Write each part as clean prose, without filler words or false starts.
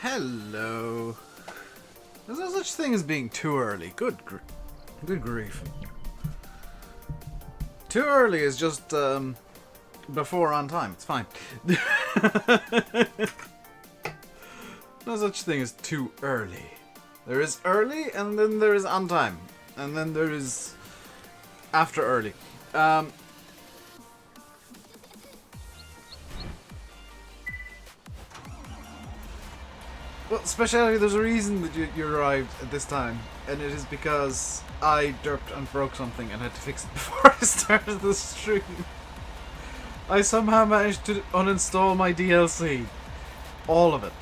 Hello. There's no such thing as being too early. Good grief. Too early is just before on time. It's fine. No such thing as too early. There is early, and then there is on time, and then there is after early. Well, speciality, there's a reason that you arrived at this time, and it is because I derped and broke something and had to fix it before I started the stream. I somehow managed to uninstall my DLC. All of it.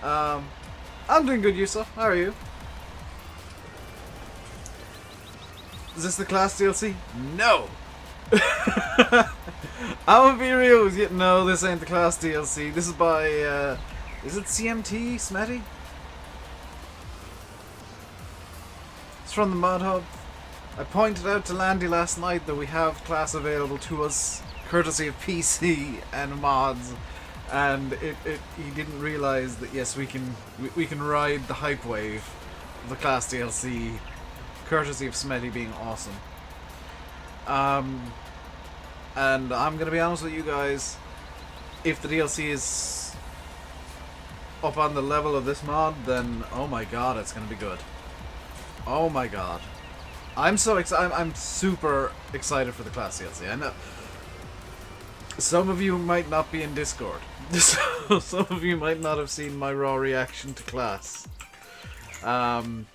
I'm doing good, Yusuf. How are you? Is this the CLAAS DLC? No! I'm gonna be real with you. No, this ain't the CLAAS DLC. This is by, is it CMT, Smetty? It's from the Mod Hub. I pointed out to Landy last night that we have CLAAS available to us, courtesy of PC and mods, and he didn't realise that yes, we can ride the hype wave of the CLAAS DLC, courtesy of Smetty being awesome. And I'm gonna be honest with you guys, if the DLC is up on the level of this mod, then oh my god, it's gonna be good. Oh my god. I'm so excited. I'm super excited for the CLAAS DLC. I know some of you might not be in Discord. So some of you might not have seen my raw reaction to CLAAS. Right,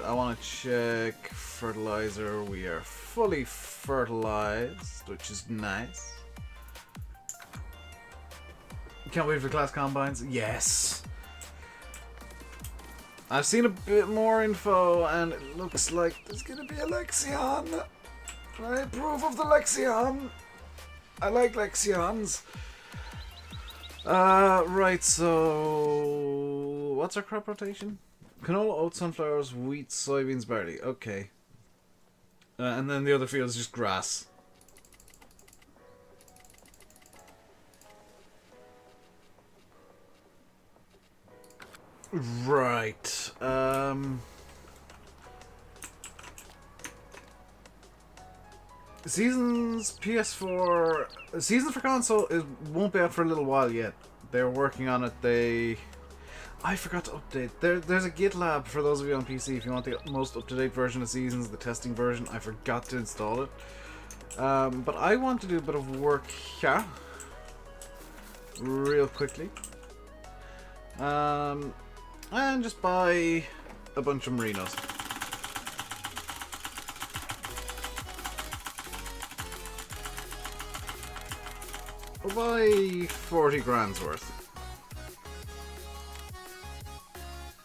I want to check fertilizer. We are fully fertilized, which is nice. Can't wait for CLAAS combines. Yes. I've seen a bit more info, and it looks like there's gonna be a Lexion. I approve of the Lexion. I like Lexions. Right, so what's our crop rotation? Canola, oats, sunflowers, wheat, soybeans, barley. Okay. And then the other field is just grass. Right. Seasons PS4... Seasons for console won't be out for a little while yet. They're working on it. I forgot to update. There's a GitLab for those of you on PC if you want the most up-to-date version of Seasons, the testing version. I forgot to install it. But I want to do a bit of work here. Real quickly. And just buy a bunch of merinos. We'll buy 40 grand's worth.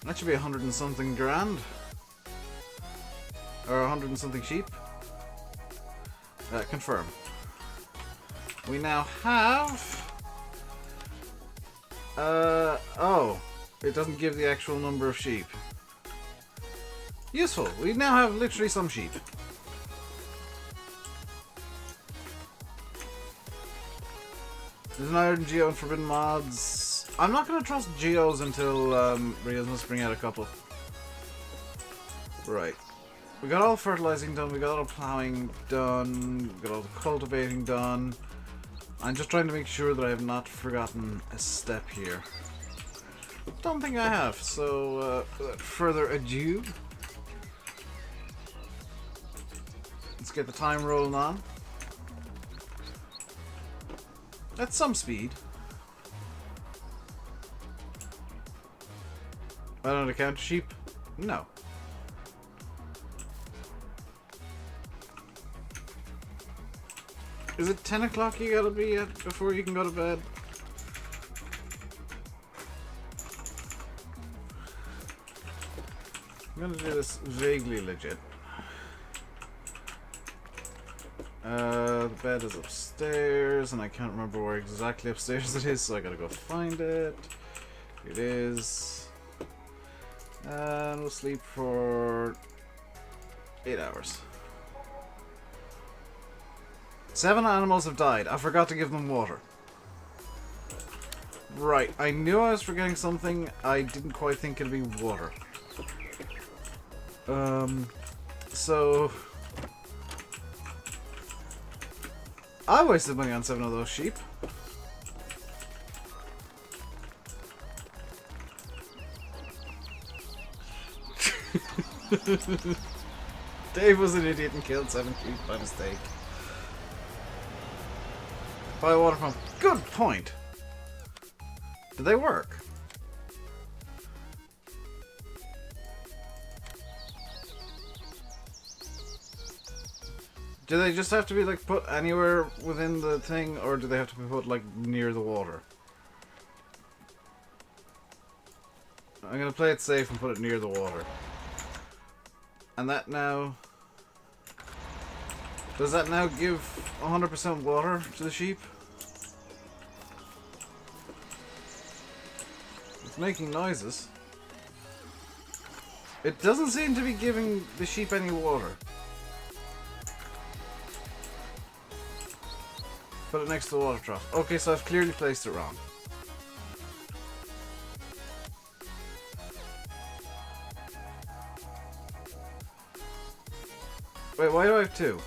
That should be 100 and something grand. Or 100 and something sheep. Confirm. We now have... oh. It doesn't give the actual number of sheep. Useful. We now have literally some sheep. There's an Iron Geo and Forbidden Mods. I'm not going to trust Geos until Rios must bring out a couple. Right. We got all fertilizing done, we got all plowing done, we got all the cultivating done. I'm just trying to make sure that I have not forgotten a step here. Don't think I have, so without further ado, let's get the time rolling on. At some speed. I don't account sheep? No. Is it 10 o'clock you gotta be at before you can go to bed? I'm gonna do this vaguely legit. The bed is upstairs, and I can't remember where exactly upstairs it is, so I gotta go find it. It is. And we'll sleep for 8 hours. 7 animals have died. I forgot to give them water. Right, I knew I was forgetting something. I didn't quite think it'd be water. So... I wasted money on 7 of those sheep. Dave was an idiot and killed 7 sheep by mistake. Buy a water pump. Good point. Do they work? Do they just have to be like put anywhere within the thing, or do they have to be put like near the water? I'm gonna play it safe and put it near the water. And that now... Does that now give 100% water to the sheep? It's making noises. It doesn't seem to be giving the sheep any water. Put it next to the water trough. Okay, so I've clearly placed it wrong. Wait, why do I have 2?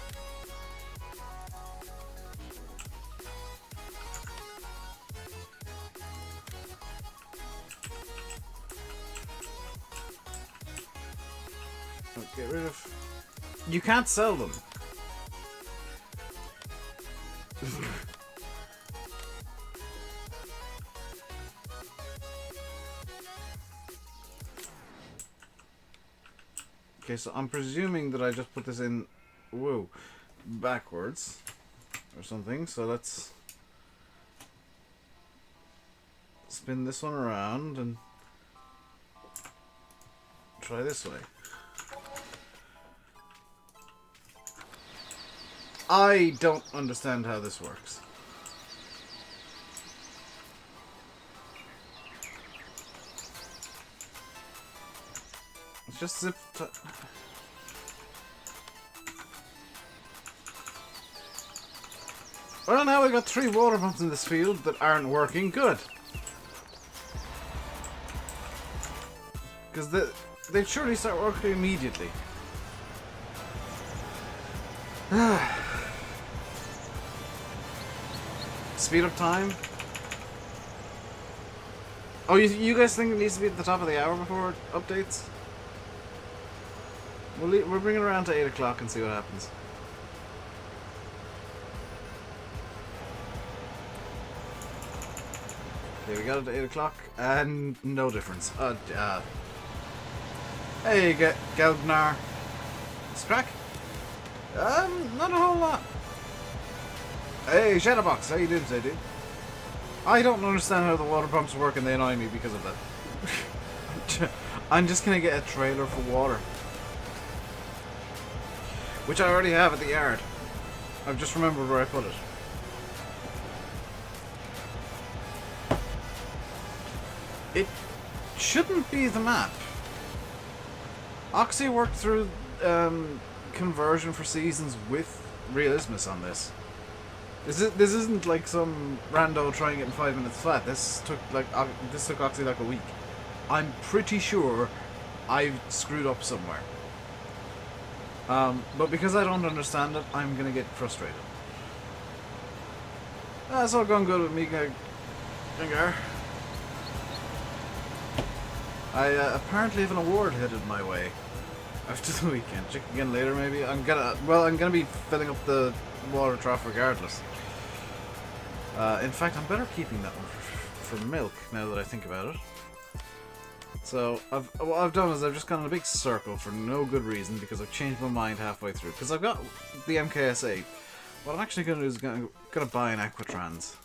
Get rid of... You can't sell them. Okay, so I'm presuming that I just put this in, whoa, backwards or something. So let's spin this one around and try this way. I don't understand how this works. It's just zip. Well, now we've got 3 water pumps in this field that aren't working good. Because they'd surely start working immediately. Speed up time. Oh, you guys think it needs to be at the top of the hour before it updates? We'll bring it around to 8 o'clock and see what happens. Okay, we got it to 8 o'clock and no difference. Hey, Geldnar. Scrack? Not a whole lot. Hey, Shadowbox, how you doing today, dude? I don't understand how the water pumps work and they annoy me because of that. I'm just gonna get a trailer for water. Which I already have at the yard. I've just remembered where I put it. It shouldn't be the map. Oxy worked through conversion for seasons with Realismus on this. This isn't like some rando trying it in 5 minutes flat. This took Oxy like a week. I'm pretty sure I've screwed up somewhere. But because I don't understand it, I'm gonna get frustrated. It's all going good with me, Gengar. I apparently have an award headed my way after the weekend. Check again later, maybe. I'm gonna be filling up the water trough regardless. In fact, I'm better keeping that one for milk now that I think about it. So what I've done is I've just gone in a big circle for no good reason because I've changed my mind halfway through. Because I've got the MKS8. What I'm actually going to do is gonna buy an Aquatrans.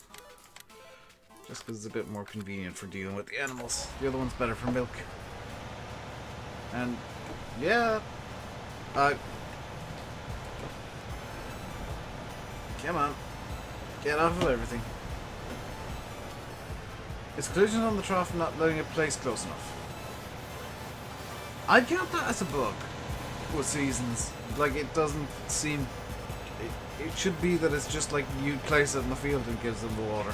Just because it's a bit more convenient for dealing with the animals. The other one's better for milk. And yeah, come on, get off of everything. Is collision on the trough not letting it place close enough? I'd count that as a bug with seasons. Like, it doesn't seem... It should be that it's just like you place it in the field and gives them the water.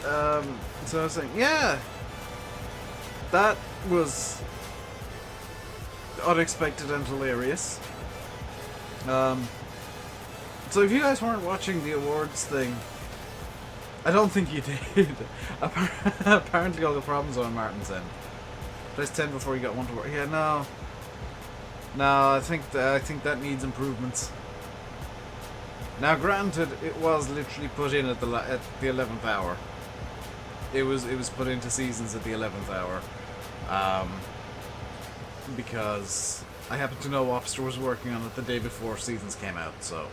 So I was saying, yeah, that was unexpected and hilarious. So if you guys weren't watching the awards thing, I don't think you did. Apparently all the problems are on Martin's end. Press 10 before you got one to work. Yeah, no. No, I think that needs improvements. Now, granted, it was literally put in at the 11th hour. It was put into seasons at the 11th hour, because I happen to know Opster was working on it the day before seasons came out, so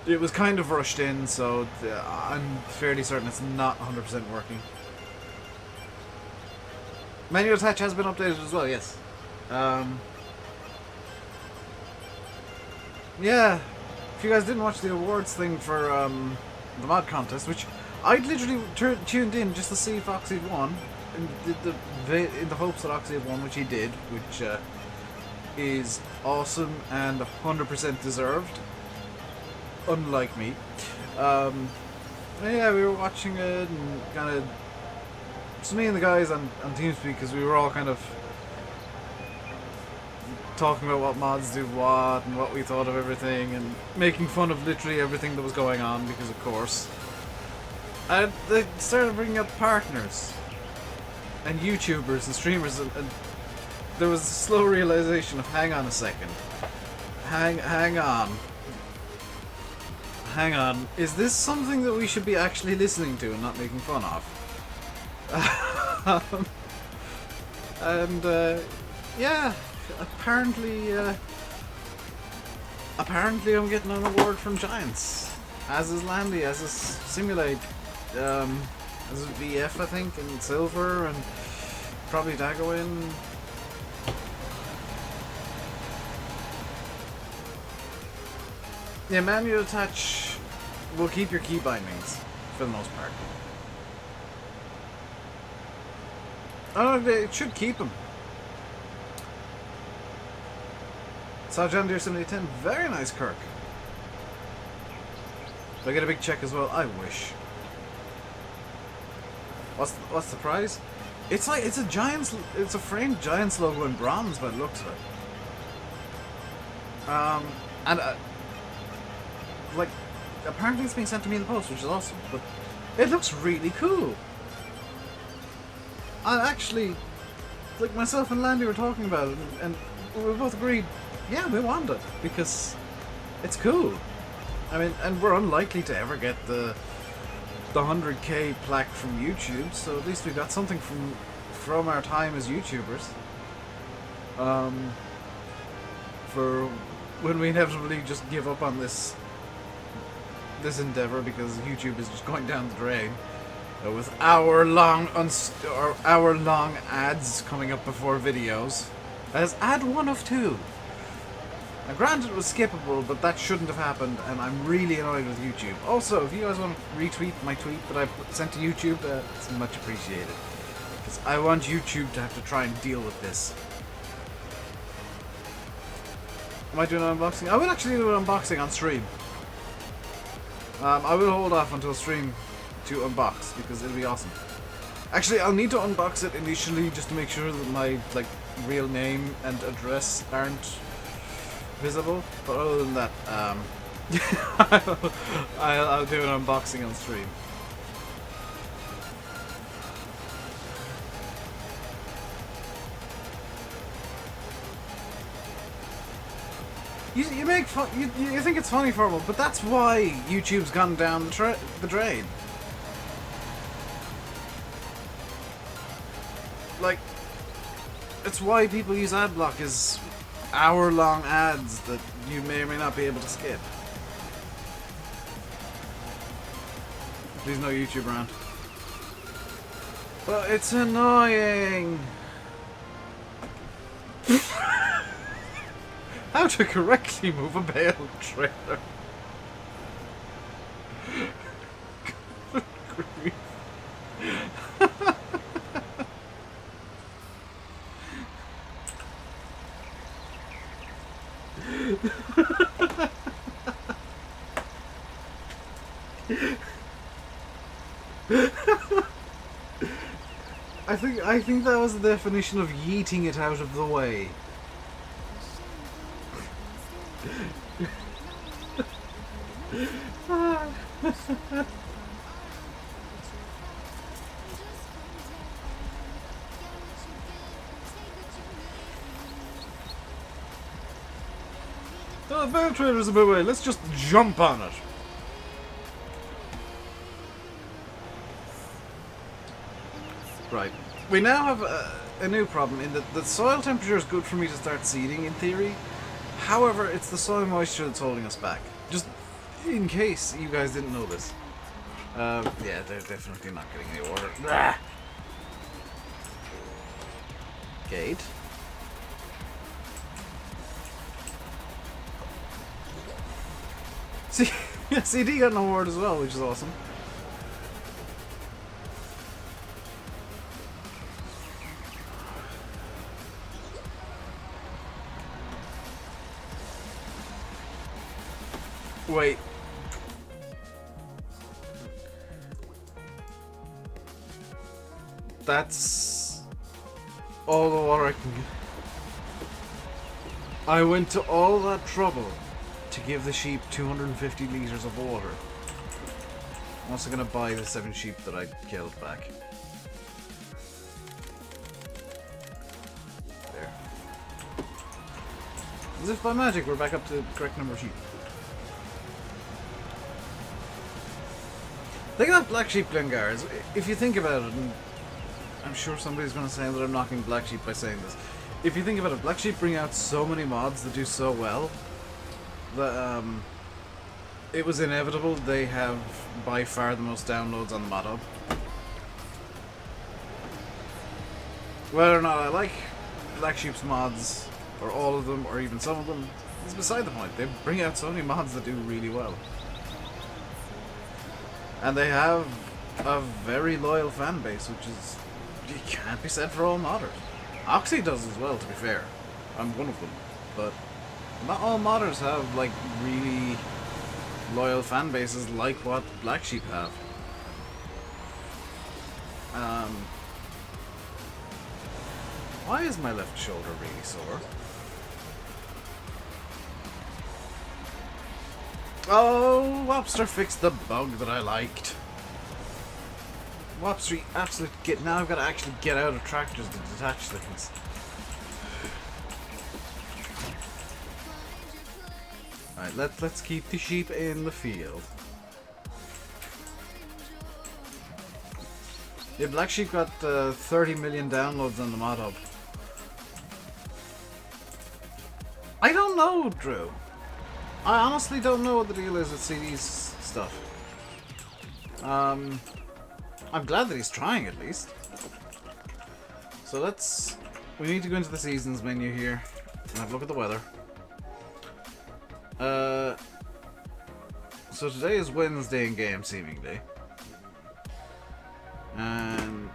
it was kind of rushed in. So I'm fairly certain it's not 100% working. Manual attach has been updated as well. Yes. Yeah. If you guys didn't watch the awards thing for the mod contest, which I literally tuned in just to see if Oxy had won, in the hopes that Oxy had won, which he did, which is awesome and 100% deserved, unlike me. Yeah, we were watching it and kind of, it's me and the guys on TeamSpeak, because we were all kind of talking about what mods do what and what we thought of everything and making fun of literally everything that was going on, because of course. And they started bringing up partners and YouTubers and streamers, and there was a slow realization of, hang on a second, hang on, is this something that we should be actually listening to and not making fun of? Yeah, apparently I'm getting an award from Giants, as is Landy, as is Simulate, as is VF, I think, and Silver, and probably Dagowin. Yeah, manual attach will keep your key bindings for the most part. Oh, it should keep them. Saw John Deere 7010. Very nice, Kirk. Do I get a big check as well? I wish. What's the prize? It's like it's a framed Giants logo in bronze by the looks of it. Like, apparently it's being sent to me in the post, which is awesome. But it looks really cool. I actually, like, myself and Landy were talking about it, and we both agreed, yeah, we want it, because it's cool. I mean, and we're unlikely to ever get the 100k plaque from YouTube, so at least we got something from our time as YouTubers. For when we inevitably just give up on this endeavor because YouTube is just going down the drain, with hour-long ads coming up before videos. As ad 1 of 2. Now, granted, it was skippable, but that shouldn't have happened, and I'm really annoyed with YouTube. Also, if you guys want to retweet my tweet that I sent to YouTube, it's much appreciated. Because I want YouTube to have to try and deal with this. Am I doing an unboxing? I will actually do an unboxing on stream. I will hold off until stream to unbox, because it'll be awesome. Actually, I'll need to unbox it initially just to make sure that my real name and address aren't visible. But other than that, I'll do an unboxing on stream. You make fun. You think it's funny, Formal, but that's why YouTube's gone down the drain. Like, it's why people use adblock, is hour-long ads that you may or may not be able to skip. Please no YouTube rant. But it's annoying. How to correctly move a bale trailer. Good grief. I think that was the definition of yeeting it out of the way. The bell trader's a bit away. Let's just jump on it. Right. We now have a new problem in that the soil temperature is good for me to start seeding in theory. However, it's the soil moisture that's holding us back. Just in case you guys didn't know this. Yeah, they're definitely not getting any water. Ah! Gate. See, CD got an award as well, which is awesome. Wait. That's all the water I can get. I went to all that trouble to give the sheep 250 litres of water. I'm also going to buy the 7 sheep that I killed back. There. As if by magic we're back up to the correct number of sheep. Think about black sheep Glengars. If you think about it, and I'm sure somebody's going to say that I'm knocking black sheep by saying this. If you think about it, black sheep bring out so many mods that do so well that it was inevitable they have by far the most downloads on the mod hub. Whether or not I like black sheep's mods, or all of them, or even some of them, is beside the point. They bring out so many mods that do really well. And they have a very loyal fan base, which is, you can't be said for all modders. Oxy does as well, to be fair. I'm one of them. But not all modders have, like, really loyal fan bases like what Black Sheep have. Why is my left shoulder really sore? Oh, Wopster fixed the bug that I liked. Wopster, absolute get. Now I've got to actually get out of tractors to detach things. Alright, let's keep the sheep in the field. Yeah, Black Sheep got 30 million downloads on the mod hub. I don't know, Drew. I honestly don't know what the deal is with CD's stuff. I'm glad that he's trying at least. So we need to go into the seasons menu here and have a look at the weather. So today is Wednesday in game, seemingly. And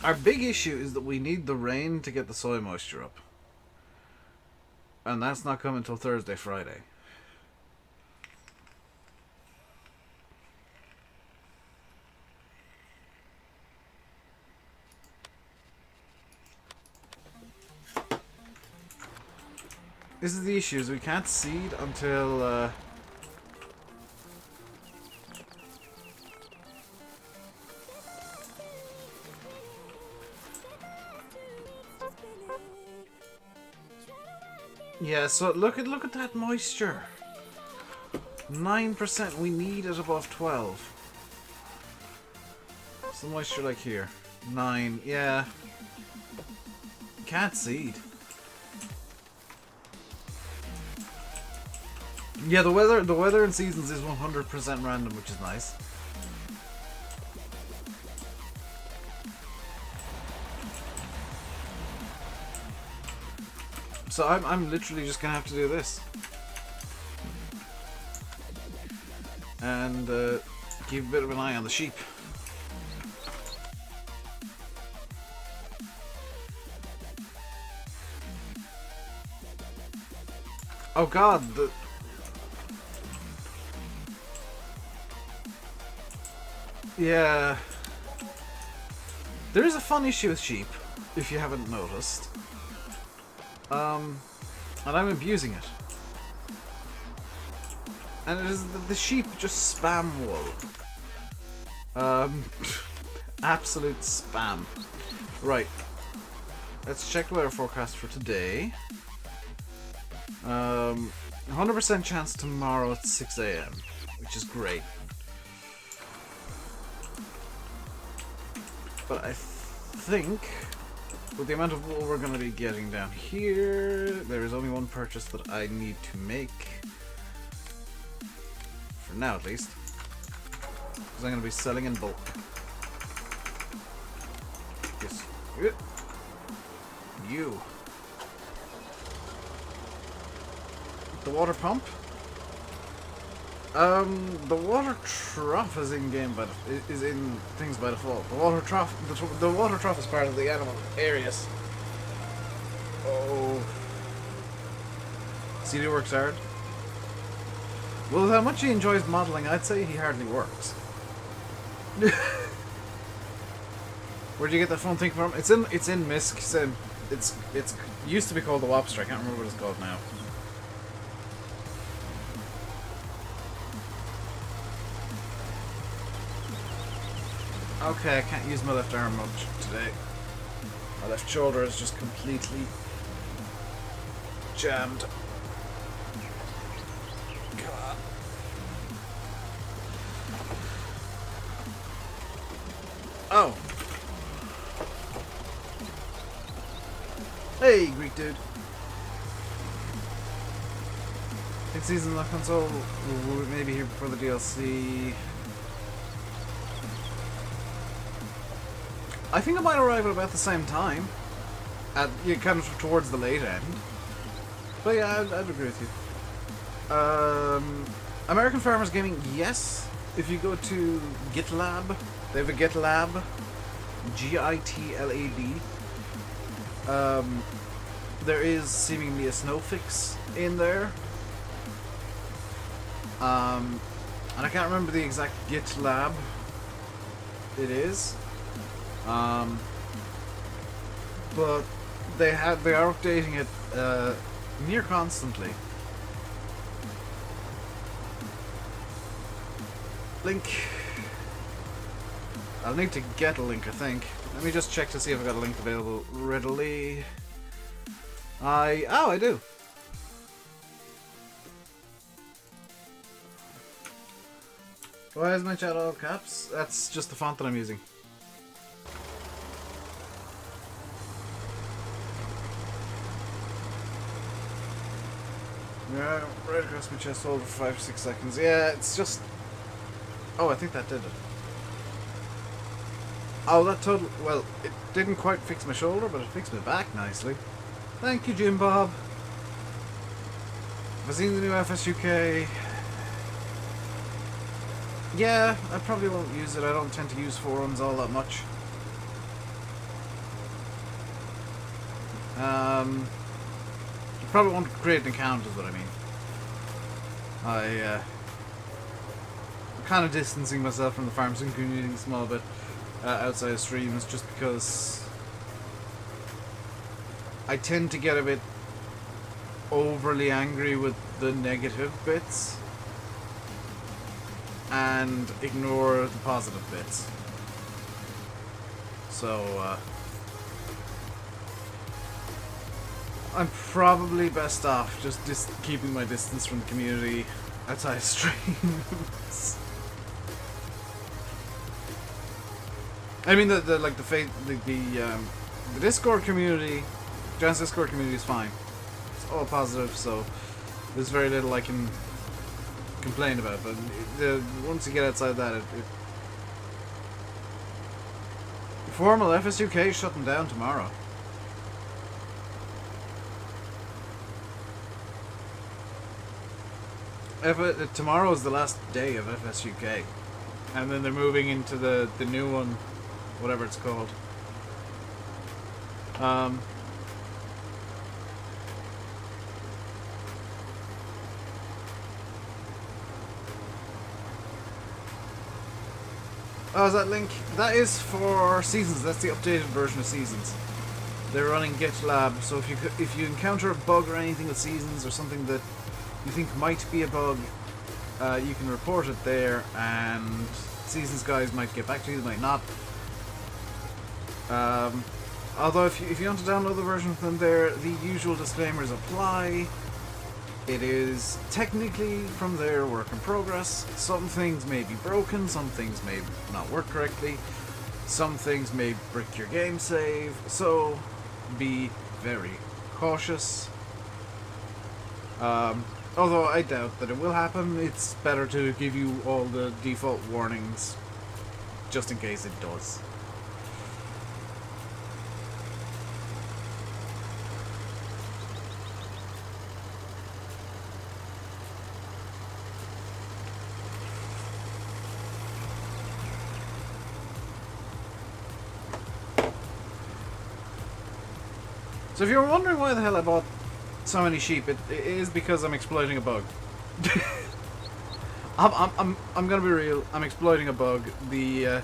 our big issue is that we need the rain to get the soil moisture up. And that's not coming until Thursday, Friday. This is the issue, is we can't seed until yeah, so look at that moisture. 9%. We need it above 12. What's the moisture like here? 9. Yeah. Can't seed. Yeah, the weather in seasons is 100% random, which is nice. So I'm literally just gonna have to do this. And keep a bit of an eye on the sheep. Oh god, yeah. There is a fun issue with sheep, if you haven't noticed. And I'm abusing it. And it is the sheep just spam wool. Absolute spam. Right. Let's check the weather forecast for today. 100% chance tomorrow at 6 AM, which is great. But I think with the amount of wool we're going to be getting down here, there is only one purchase that I need to make. For now, at least. Because I'm going to be selling in bulk. Yes. You. The water pump? The water trough is in game, but is in things by default. The water trough is part of the animal areas. Oh. CD works hard. Well, with how much he enjoys modeling, I'd say he hardly works. Where'd you get that phone thing from? It's in MISC. It's used to be called the Wobster. I can't remember what it's called now. Okay, I can't use my left arm much today. My left shoulder is just completely jammed. God. Oh. Hey, Greek dude. Next season on the console will maybe here before the DLC. I think it might arrive at about the same time, kind of towards the late end. But yeah, I'd agree with you. American Farmers Gaming, yes. If you go to GitLab, they have a GitLab, GITLAB. There is seemingly a snow fix in there. And I can't remember the exact GitLab it is. But they are updating it near constantly. Link. I'll need to get a link, I think. Let me just check to see if I've got a link available readily. I do. Why is my chat all caps? That's just the font that I'm using. Yeah, right across my chest hole for 5 or 6 seconds. Yeah, it's just... Oh, I think that did it. Oh, that total... Well, it didn't quite fix my shoulder, but it fixed my back nicely. Thank you, Jim Bob. Have I seen the new FSUK? Yeah, I probably won't use it. I don't tend to use forums all that much. You probably won't create an account, is what I mean. I'm kind of distancing myself from the farm sim community a small bit outside of streams, just because I tend to get a bit overly angry with the negative bits and ignore the positive bits. So I'm probably best off just keeping my distance from the community outside of streams. I mean, the Discord community, John's Discord community is fine. It's all positive, so there's very little I can complain about. But once you get outside that, formal FSUK is shutting down tomorrow. Tomorrow is the last day of FSUK, and then they're moving into the new one, whatever it's called. Oh, is that link? That is for Seasons. That's the updated version of Seasons. They're running GitLab, so if you encounter a bug or anything with Seasons or something that you think might be a bug, you can report it there, and Seasons guys might get back to you, they might not. Although if you want to download the version from there, the usual disclaimers apply. It is technically from their work in progress. Some things may be broken, some things may not work correctly, some things may brick your game save, so be very cautious. Although I doubt that it will happen, it's better to give you all the default warnings just in case it does. So if you're wondering why the hell I bought so many sheep, it is because I'm exploiting a bug. I'm gonna be real. I'm exploiting a bug. The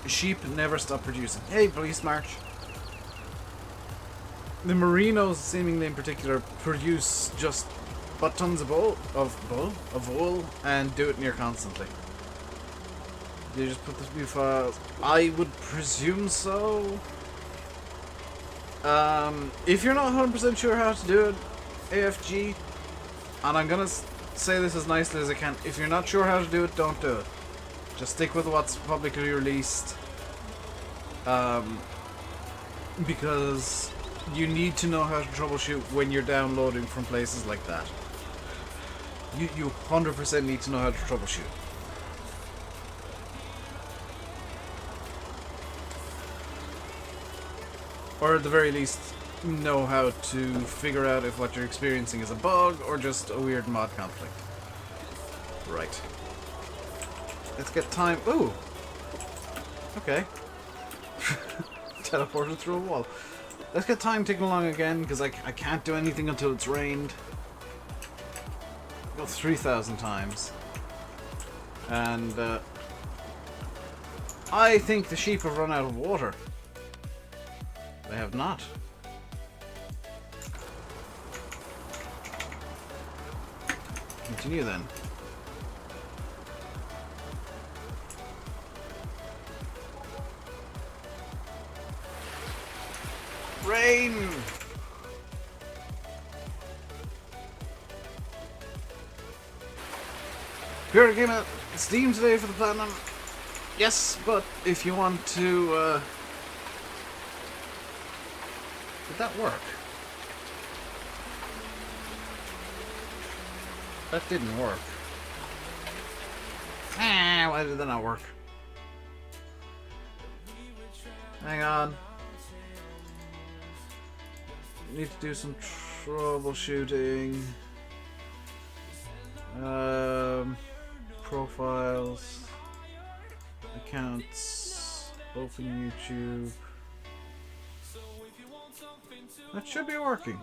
sheep never stop producing. Hey, police march. The merinos, seemingly in particular, produce just butt tons of wool and do it near constantly. You just put this new files. I would presume so. If you're not 100% sure how to do it, AFG, and I'm gonna say this as nicely as I can, if you're not sure how to do it, don't do it. Just stick with what's publicly released, because you need to know how to troubleshoot when you're downloading from places like that. You 100% need to know how to troubleshoot. Or at the very least, know how to figure out if what you're experiencing is a bug or just a weird mod conflict. Right. Let's get time. Ooh! Okay. Teleported through a wall. Let's get time ticking along again, because I can't do anything until it's rained. Got 3,000 times. And, I think the sheep have run out of water. They have not. Continue then. Rain! Pure came out Steam today for the Platinum. Yes, but if you want to, did that work? That didn't work. Ah, why did that not work? Hang on. Need to do some troubleshooting. Profiles. Accounts. Open YouTube. That should be working.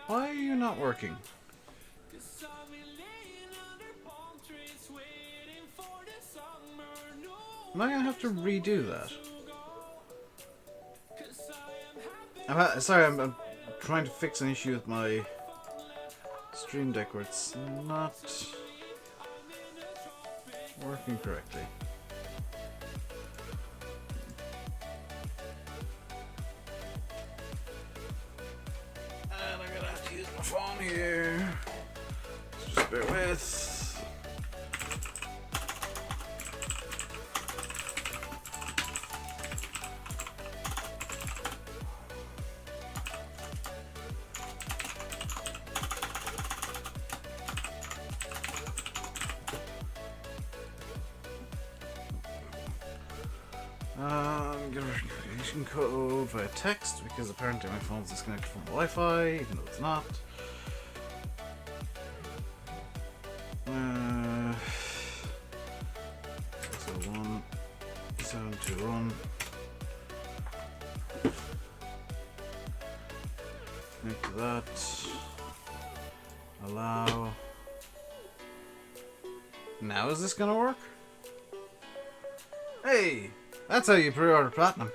Why are you not working? Am I gonna have to redo that? Sorry, I'm trying to fix an issue with my Stream Deck where it's not working correctly. And I'm gonna have to use my phone here. So just bear with. Get a verification code via text because apparently my phone's disconnected from the Wi-Fi, even though it's not. So 1721. Connect to that. Allow. Now is this gonna work? Hey! That's how you pre-order Platinum.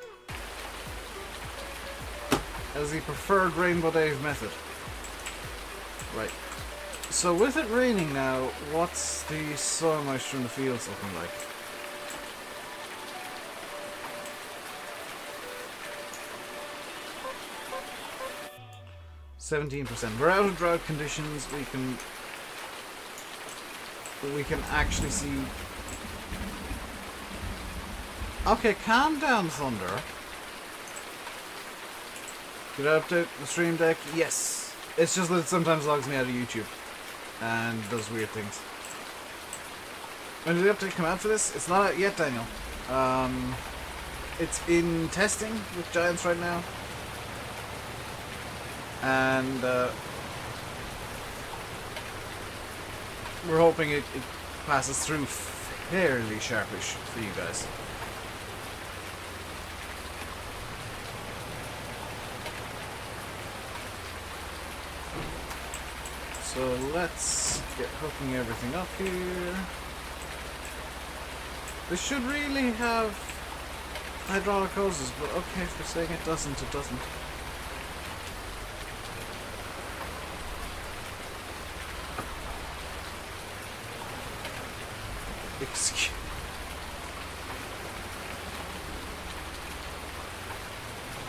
As the preferred RainbowDave method. Right. So with it raining now, what's the soil moisture in the fields looking like? %. We're out of drought conditions. We can actually see. Okay, calm down, Thunder. Did I update the stream deck? Yes. It's just that it sometimes logs me out of YouTube and does weird things. When did the update come out for this? It's not out yet, Daniel. It's in testing with Giants right now. And we're hoping it passes through fairly sharpish for you guys. So let's get hooking everything up here. This should really have hydraulic hoses, but okay, if they're saying it doesn't, it doesn't. Excuse.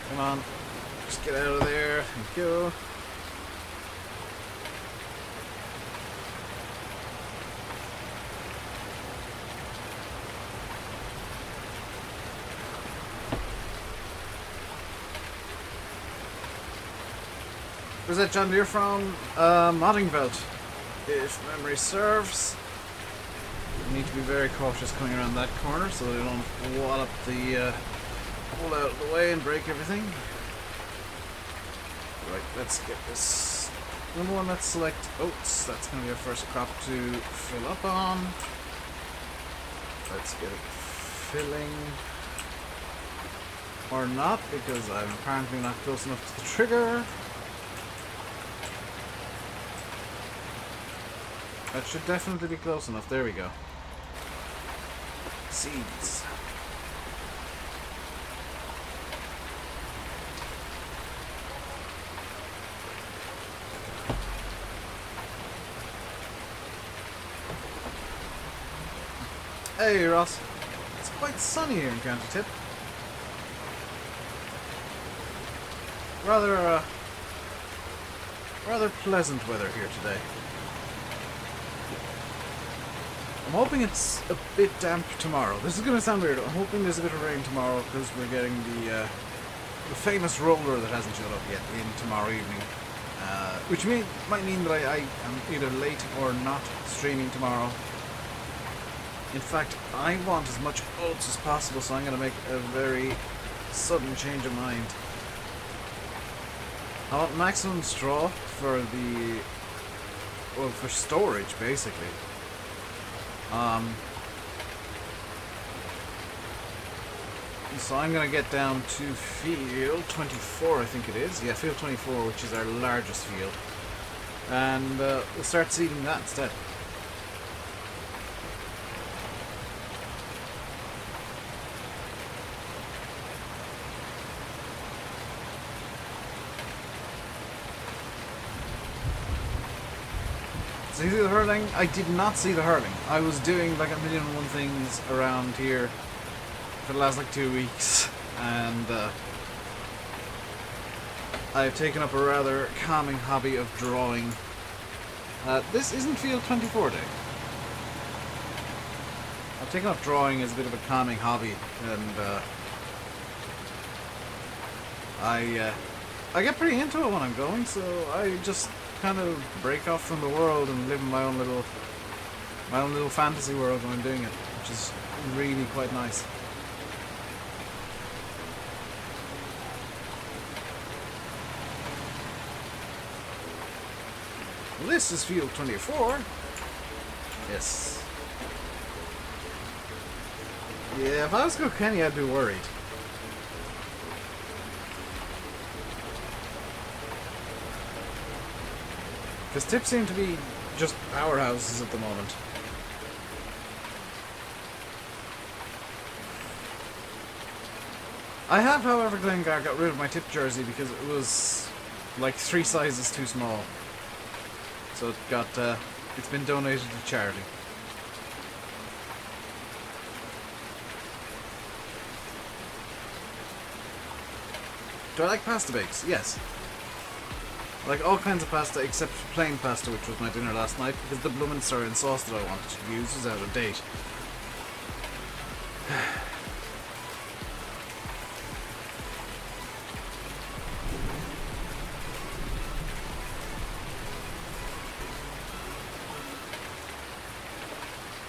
Come on, just get out of there. Thank you. Where's that John Deere from? Moddingveld, if memory serves. We need to be very cautious coming around that corner so that we don't wallop the pull out of the way and break everything. Right, let's get this. Number one, let's select oats. That's going to be our first crop to fill up on. Let's get it filling. Or not, because I'm apparently not close enough to the trigger. That should definitely be close enough. There we go. Seeds. Hey Ross. It's quite sunny here in County Tip. Rather pleasant weather here today. I'm hoping it's a bit damp tomorrow. This is going to sound weird. I'm hoping there's a bit of rain tomorrow because we're getting the famous roller that hasn't showed up yet in tomorrow evening. Which might mean that I am either late or not streaming tomorrow. In fact, I want as much oats as possible, so I'm going to make a very sudden change of mind. I want maximum straw for for storage, basically. So I'm going to get down to field 24, I think it is. Yeah, field 24, which is our largest field. And we'll start seeding that instead. See the hurling? I did not see the hurling. I was doing like 1,000,001 things around here for the last like 2 weeks, and I've taken up a rather calming hobby of drawing. This isn't field 24 day. I've taken up drawing as a bit of a calming hobby, and I get pretty into it when I'm going, so I just kind of break off from the world and live in my own little fantasy world when I'm doing it, which is really quite nice. Well, this is field 24. Yes. Yeah, if I was Kilkenny, I'd be worried. Because tips seem to be just powerhouses at the moment. I have, however, Glengar got rid of my tip jersey because it was like 3 sizes too small. So it got, it's been donated to charity. Do I like pasta bakes? Yes. I like all kinds of pasta except plain pasta, which was my dinner last night, because the bloomin' and sauce that I wanted to use was out of date.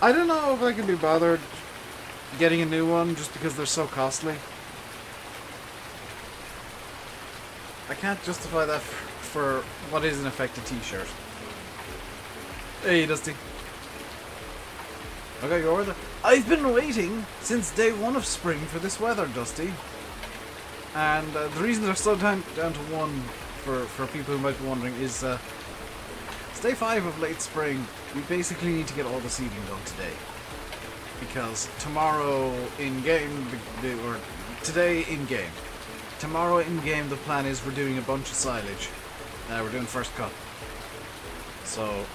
I don't know if I can be bothered getting a new one just because they're so costly. I can't justify that for what is in effect a t-shirt. Hey, Dusty. Okay, your order. I've been waiting since day 1 of spring for this weather, Dusty. And the reason they're slowed down to 1 for people who might be wondering is it's day 5 of late spring. We basically need to get all the seeding done today. Because tomorrow in-game, or today in-game. Tomorrow in-game the plan is we're doing a bunch of silage. We're doing first cut. So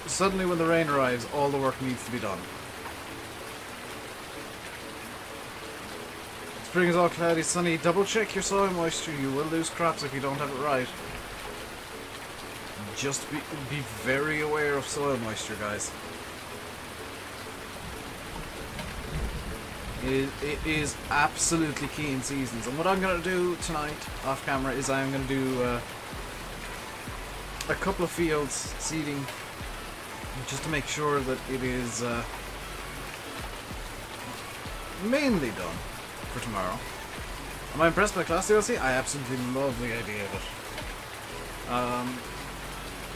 suddenly when the rain arrives, all the work needs to be done. Spring is all cloudy, sunny. Double check your soil moisture. You will lose crops if you don't have it right. Just be very aware of soil moisture, guys. It is absolutely key in seasons. And what I'm going to do tonight, off camera, is I'm going to do a couple of fields seeding, just to make sure that it is mainly done for tomorrow. Am I impressed by CLAAS DLC? I absolutely love the idea of it.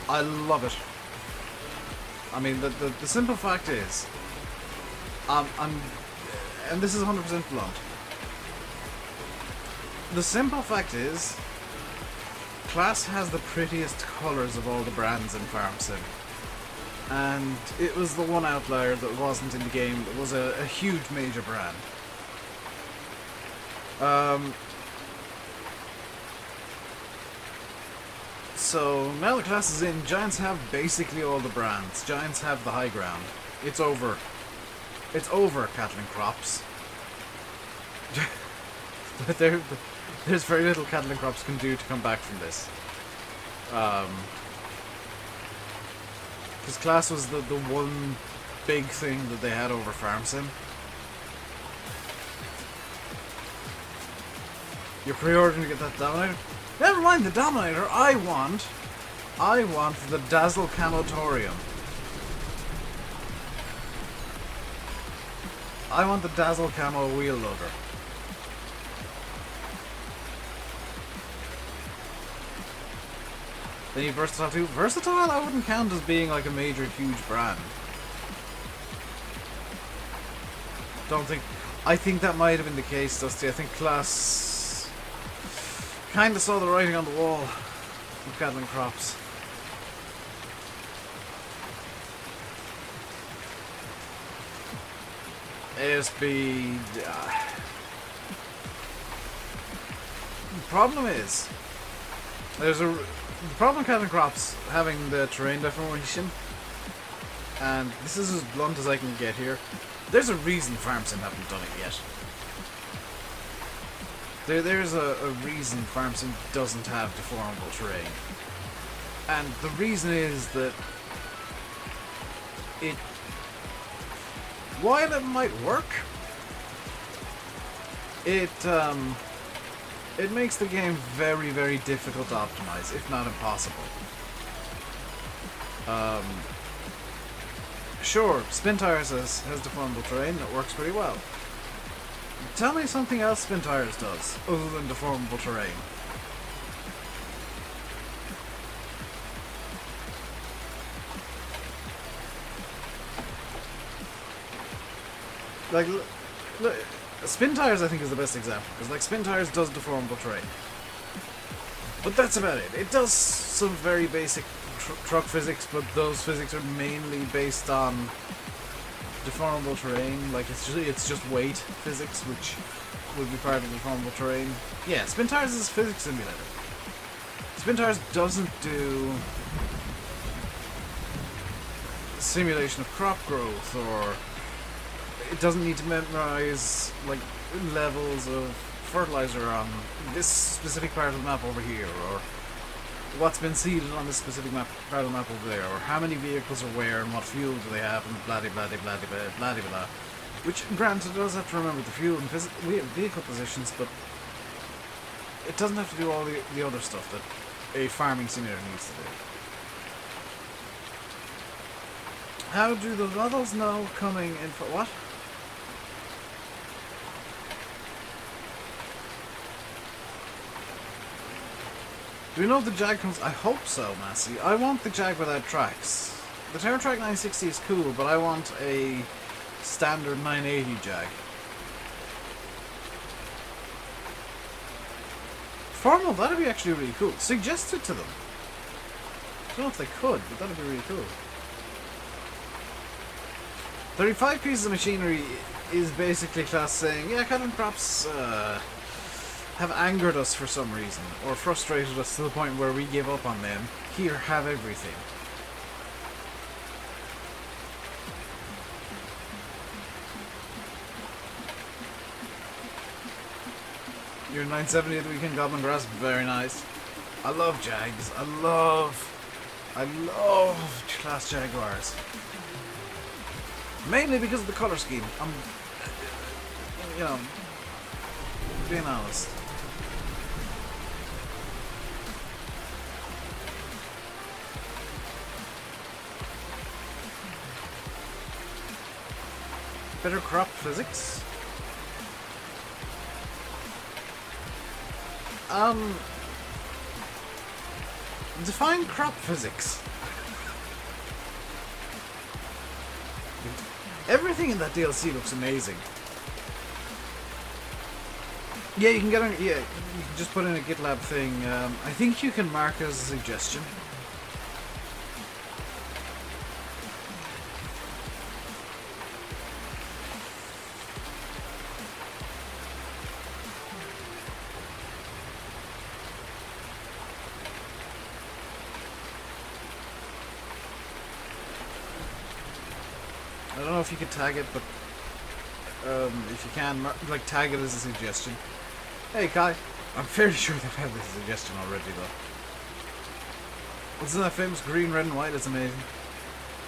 I love it. I mean, the simple fact is, and this is 100% blunt. The simple fact is, CLAAS has the prettiest colours of all the brands in Farm Sim. And it was the one outlier that wasn't in the game that was a huge major brand. So now the CLAAS is in, Giants have basically all the brands. Giants have the high ground. It's over. It's over, cattle and crops. There's very little cattle and crops can do to come back from this. Because CLAAS was the one big thing that they had over Farm Sim. You're pre-ordering to get that Dominator? Never mind the Dominator, I want the Dazzle Canotorium. I want the Dazzle Camo Wheel Loader. They need Versatile too. Versatile I wouldn't count as being like a major huge brand. I think that might have been the case, Dusty. I think CLAAS kinda saw the writing on the wall with cattle and crops. ASB. The problem is, the problem with cattle and crops having the terrain deformation, and this is as blunt as I can get here. There's a reason Farm Sim haven't done it yet. There's a reason Farm Sim doesn't have deformable terrain. And the reason is that while it might work, it makes the game very, very difficult to optimize, if not impossible. Sure, Spin Tires has deformable terrain that works pretty well. Tell me something else Spin Tires does, other than deformable terrain. Like, look, Spin Tires I think is the best example, because like Spin Tires does deformable terrain. But that's about it. It does some very basic truck physics, but those physics are mainly based on deformable terrain, like it's just weight physics, which would be part of deformable terrain. Yeah, Spin Tires is a physics simulator. Spin Tires doesn't do simulation of crop growth, or it doesn't need to memorize like levels of fertilizer on this specific part of the map over here, or what's been seeded on this specific part of the map over there, or how many vehicles are where and what fuel do they have, and blah blah blah blah blah blah blah blah. Which, granted, does have to remember the fuel and vehicle positions, but it doesn't have to do all the other stuff that a farming simulator needs to do. How do the models know coming in for what? Do we know if the Jag comes? I hope so, Massey. I want the Jag without tracks. The TerraTrack 960 is cool, but I want a standard 980 Jag. Formal, that'd be actually really cool. Suggest it to them. I don't know if they could, but that'd be really cool. 35 pieces of machinery is basically CLAAS saying, yeah, cotton crops have angered us for some reason, or frustrated us to the point where we give up on them. Here, have everything. Your 970 at the weekend, Goblin Grass, very nice. I love Jags. I love CLAAS Jaguars. Mainly because of the colour scheme. I'm, you know, being honest. Better crop physics. Define crop physics. Everything in that DLC looks amazing. Yeah, you can get on. Yeah, you can just put in a GitLab thing. I think you can mark it as a suggestion. I don't know if you could tag it, but if you can, like, tag it as a suggestion. Hey, Kai. I'm fairly sure they've had this suggestion already, though. Isn't that famous green, red, and white? It's amazing.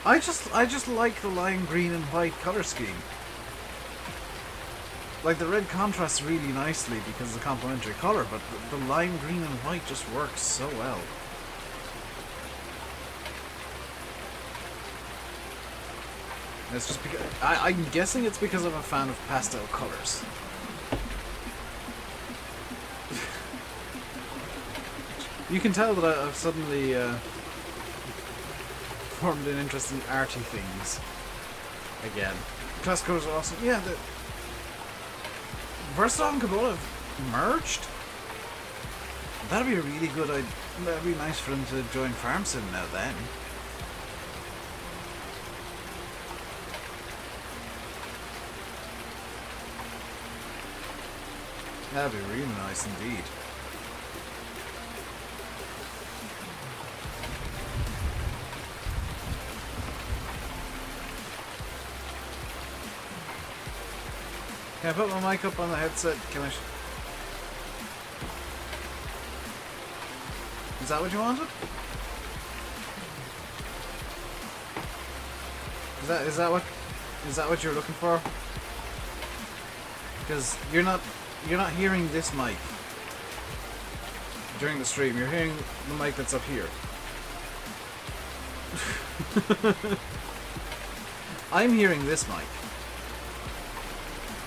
I just like the lime green and white color scheme. Like, the red contrasts really nicely because of the complementary color, but the lime green and white just works so well. It's just because I'm guessing it's because I'm a fan of pastel colors. You can tell that I've suddenly formed an interest in arty things again. Class colors are awesome. Yeah, the Versatile and Kubota have merged. That'd be a really good idea. That'd be nice for them to join Farm Sim now then. That'd be really nice indeed. Can I put my mic up on the headset? Can I? Is that what you wanted? Is that what you're looking for? Because you're not hearing this mic during the stream. You're hearing the mic that's up here. I'm hearing this mic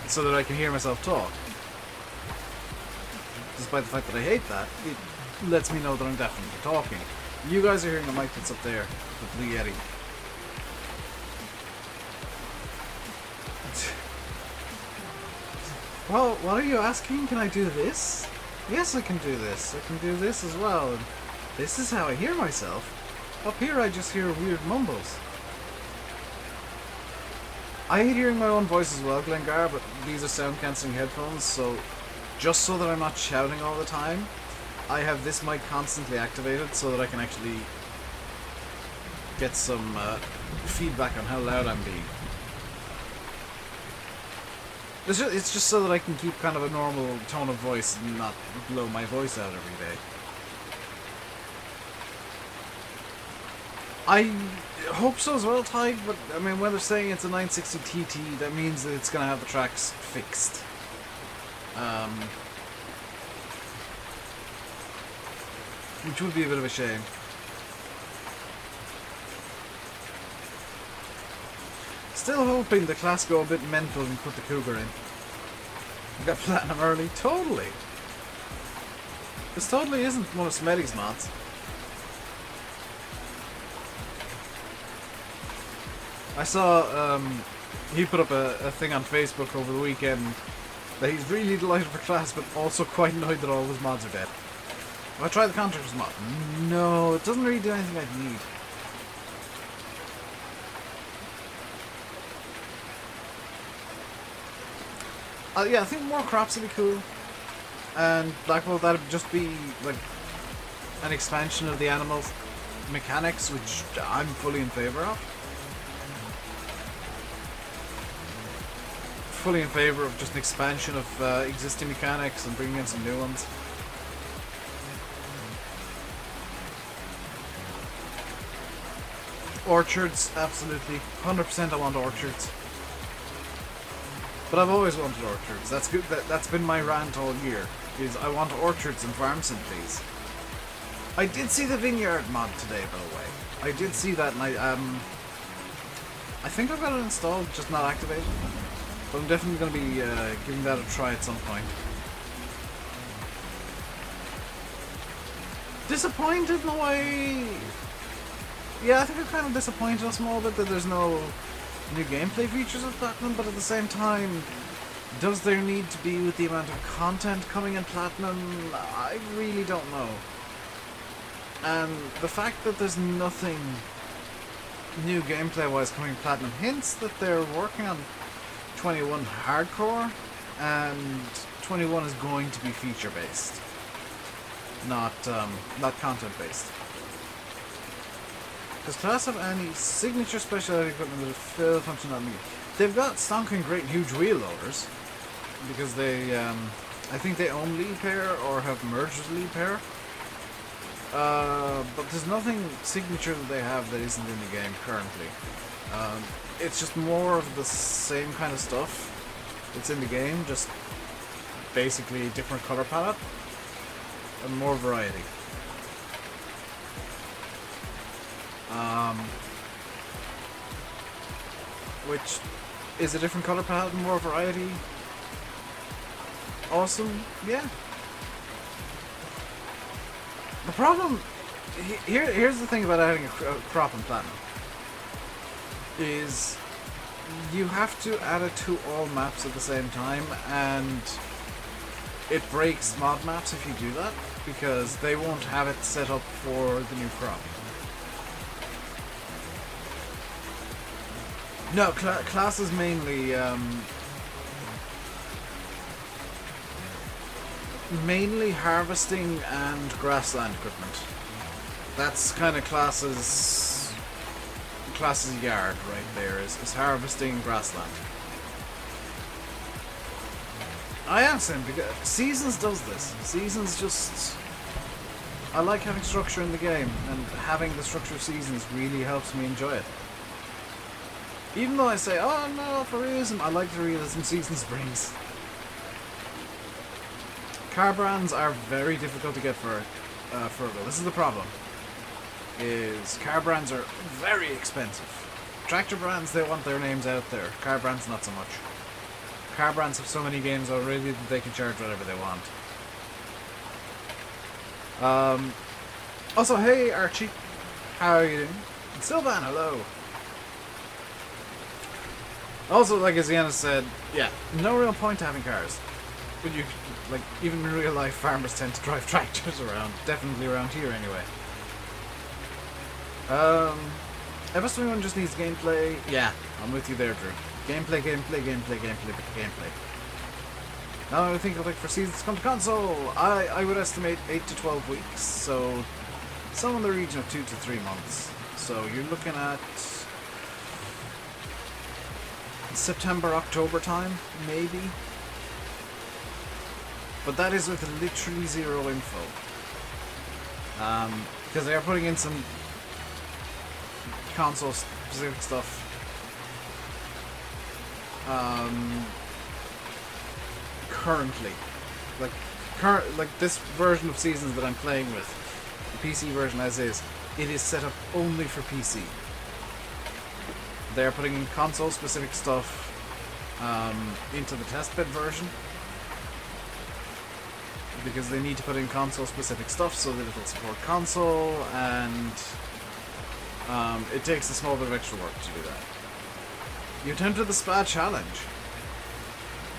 so that I can hear myself talk. Despite the fact that I hate that, it lets me know that I'm definitely talking. You guys are hearing the mic that's up there, the Blue Yeti. Well, what are you asking? Can I do this? Yes, I can do this. I can do this as well. And this is how I hear myself. Up here I just hear weird mumbles. I hate hearing my own voice as well, Glengar, but these are sound cancelling headphones, so just so that I'm not shouting all the time, I have this mic constantly activated so that I can actually get some feedback on how loud I'm being. It's just so that I can keep kind of a normal tone of voice and not blow my voice out every day. I hope so as well, Tide, but I mean, when they're saying it's a 960 TT, that means that it's going to have the tracks fixed. Which would be a bit of a shame. Still hoping the CLAAS go a bit mental and put the Cougar in. We got Platinum early. Totally. This totally isn't one of Smelly's mods. I saw he put up a thing on Facebook over the weekend that he's really delighted for CLAAS, but also quite annoyed that all his mods are dead. Have I tried the Contractors mod? No, it doesn't really do anything I need. Yeah, I think more crops would be cool. And like, well, that'd just be like an expansion of the animal mechanics, which I'm fully in favor of. Fully in favor of just an expansion of existing mechanics and bringing in some new ones. Orchards, absolutely. 100% I want orchards. But I've always wanted orchards. That's good. That's been my rant all year. Is I want orchards and farm sim, please. I did see the vineyard mod today, by the way. I did see that, and I think I've got it installed, just not activated. But I'm definitely going to be giving that a try at some point. Disappointed in a way. Yeah, I think I'm kind of disappointed a small bit that there's no new gameplay features of Platinum, but at the same time, does there need to be with the amount of content coming in Platinum? I really don't know. And the fact that there's nothing new gameplay-wise coming in Platinum hints that they're working on 21 hardcore, and 21 is going to be feature-based, not content-based. Does CLAAS have any signature specialty equipment that will fill functionality? They've got stonking great huge wheel loaders, because they, I think they own Lead Pair or have merged with Lead Pair. But there's nothing signature that they have that isn't in the game currently. It's just more of the same kind of stuff that's in the game, just basically different color palette and more variety. Which is a different color palette and more variety. Awesome, yeah. The problem, here's the thing about adding a crop in Platinum, is you have to add it to all maps at the same time, and it breaks mod maps if you do that, because they won't have it set up for the new crop. No, CLAAS is mainly harvesting and grassland equipment. That's kind of CLAAS's yard right there, is harvesting grassland. I asked him because Seasons does this. Seasons just, I like having structure in the game, and having the structure of Seasons really helps me enjoy it. Even though I say, oh no, for realism, I like the realism Seasons brings. Car brands are very difficult to get for Fergal. This is the problem. Is car brands are very expensive. Tractor brands, they want their names out there. Car brands, not so much. Car brands have so many games already that they can charge whatever they want. Also, hey Archie, how are you doing? And Sylvan, hello. Also, like Aziana said, yeah, no real point to having cars. But you, like, even in real life, farmers tend to drive tractors around. Definitely around here, anyway. FS21 just needs gameplay. Yeah, I'm with you there, Drew. Gameplay, gameplay, gameplay, gameplay, gameplay. Now I think it'll take for seasons to come to console. I would estimate 8 to 12 weeks, so some in the region of 2 to 3 months. So you're looking at September, October time, maybe. But that is with literally zero info. Because they are putting in some console specific stuff. Currently. Like this version of Seasons that I'm playing with, the PC version as is, it is set up only for PC. They are putting in console specific stuff into the testbed version. Because they need to put in console specific stuff so that it'll support console, and it takes a small bit of extra work to do that. You attempted the SPA challenge.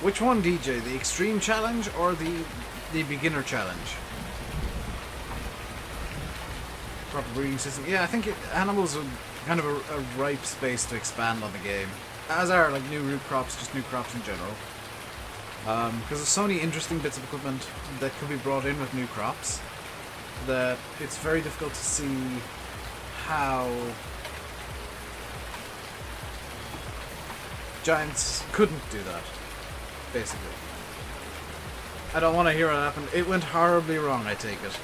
Which one, DJ? The extreme challenge or the beginner challenge? Proper breeding system. Yeah, I think animals are kind of a ripe space to expand on the game. As are like new root crops, just new crops in general. Because there's so many interesting bits of equipment that could be brought in with new crops that it's very difficult to see how Giants couldn't do that, basically. I don't want to hear what happened. It went horribly wrong, I take it.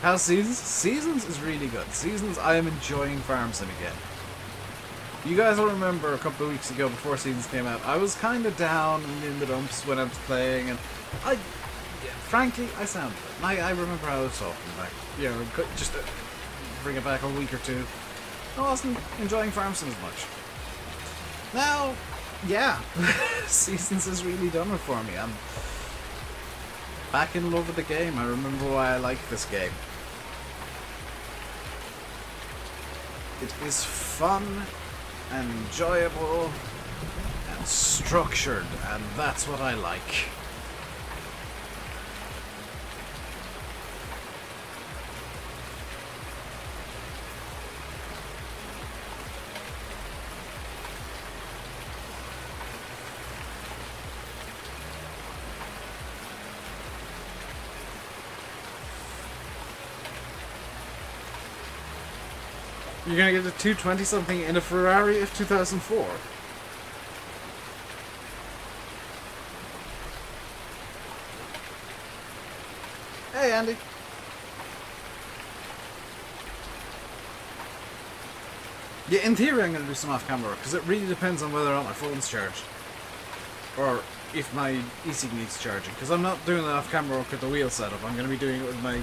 How's Seasons? Seasons is really good. Seasons, I am enjoying Farm Sim again. You guys will remember a couple of weeks ago before Seasons came out, I was kind of down in the dumps when I was playing, and frankly, I sounded it. I remember how I was talking back, just to bring it back a week or two. I wasn't enjoying Farm Sim as much. Now, yeah, Seasons has really done it for me. I'm back in love with the game. I remember why I like this game. It is fun, and enjoyable, and structured, and that's what I like. You're gonna get a 220 something in a Ferrari of 2004. Hey, Andy. Yeah, in theory I'm gonna do some off-camera work, because it really depends on whether or not my phone's charged. Or if my eSync needs charging, because I'm not doing the off-camera work with the wheel setup. I'm gonna be doing it with my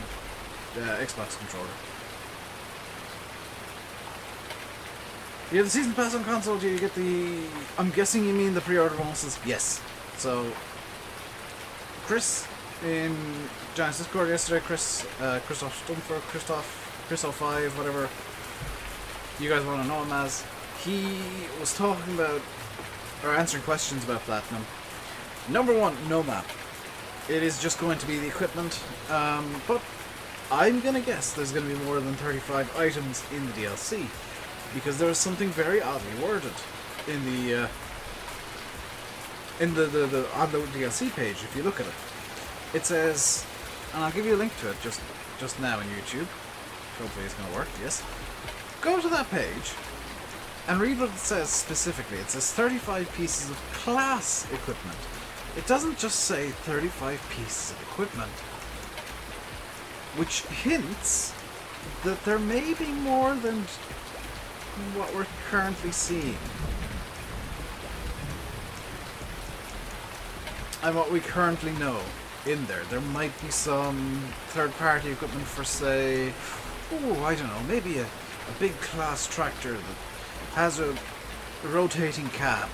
Xbox controller. You have the season pass on console, do you get the... I'm guessing you mean the pre-order bonuses? Yes. So, Chris in Giants Discord yesterday, Christoph Stumfer, Christoph 5, whatever you guys want to know him as, he was talking about, or answering questions about Platinum. Number one, no map. It is just going to be the equipment, but I'm going to guess there's going to be more than 35 items in the DLC. Because there is something very oddly worded in the on the DLC page. If you look at it, it says, and I'll give you a link to it just now on YouTube. Hopefully it's going to work. Yes. Go to that page and read what it says specifically. It says 35 pieces of CLAAS equipment. It doesn't just say 35 pieces of equipment, which hints that there may be more than what we're currently seeing. And what we currently know in there. There might be some third-party equipment for, say, I don't know, maybe a big CLAAS tractor that has a rotating cab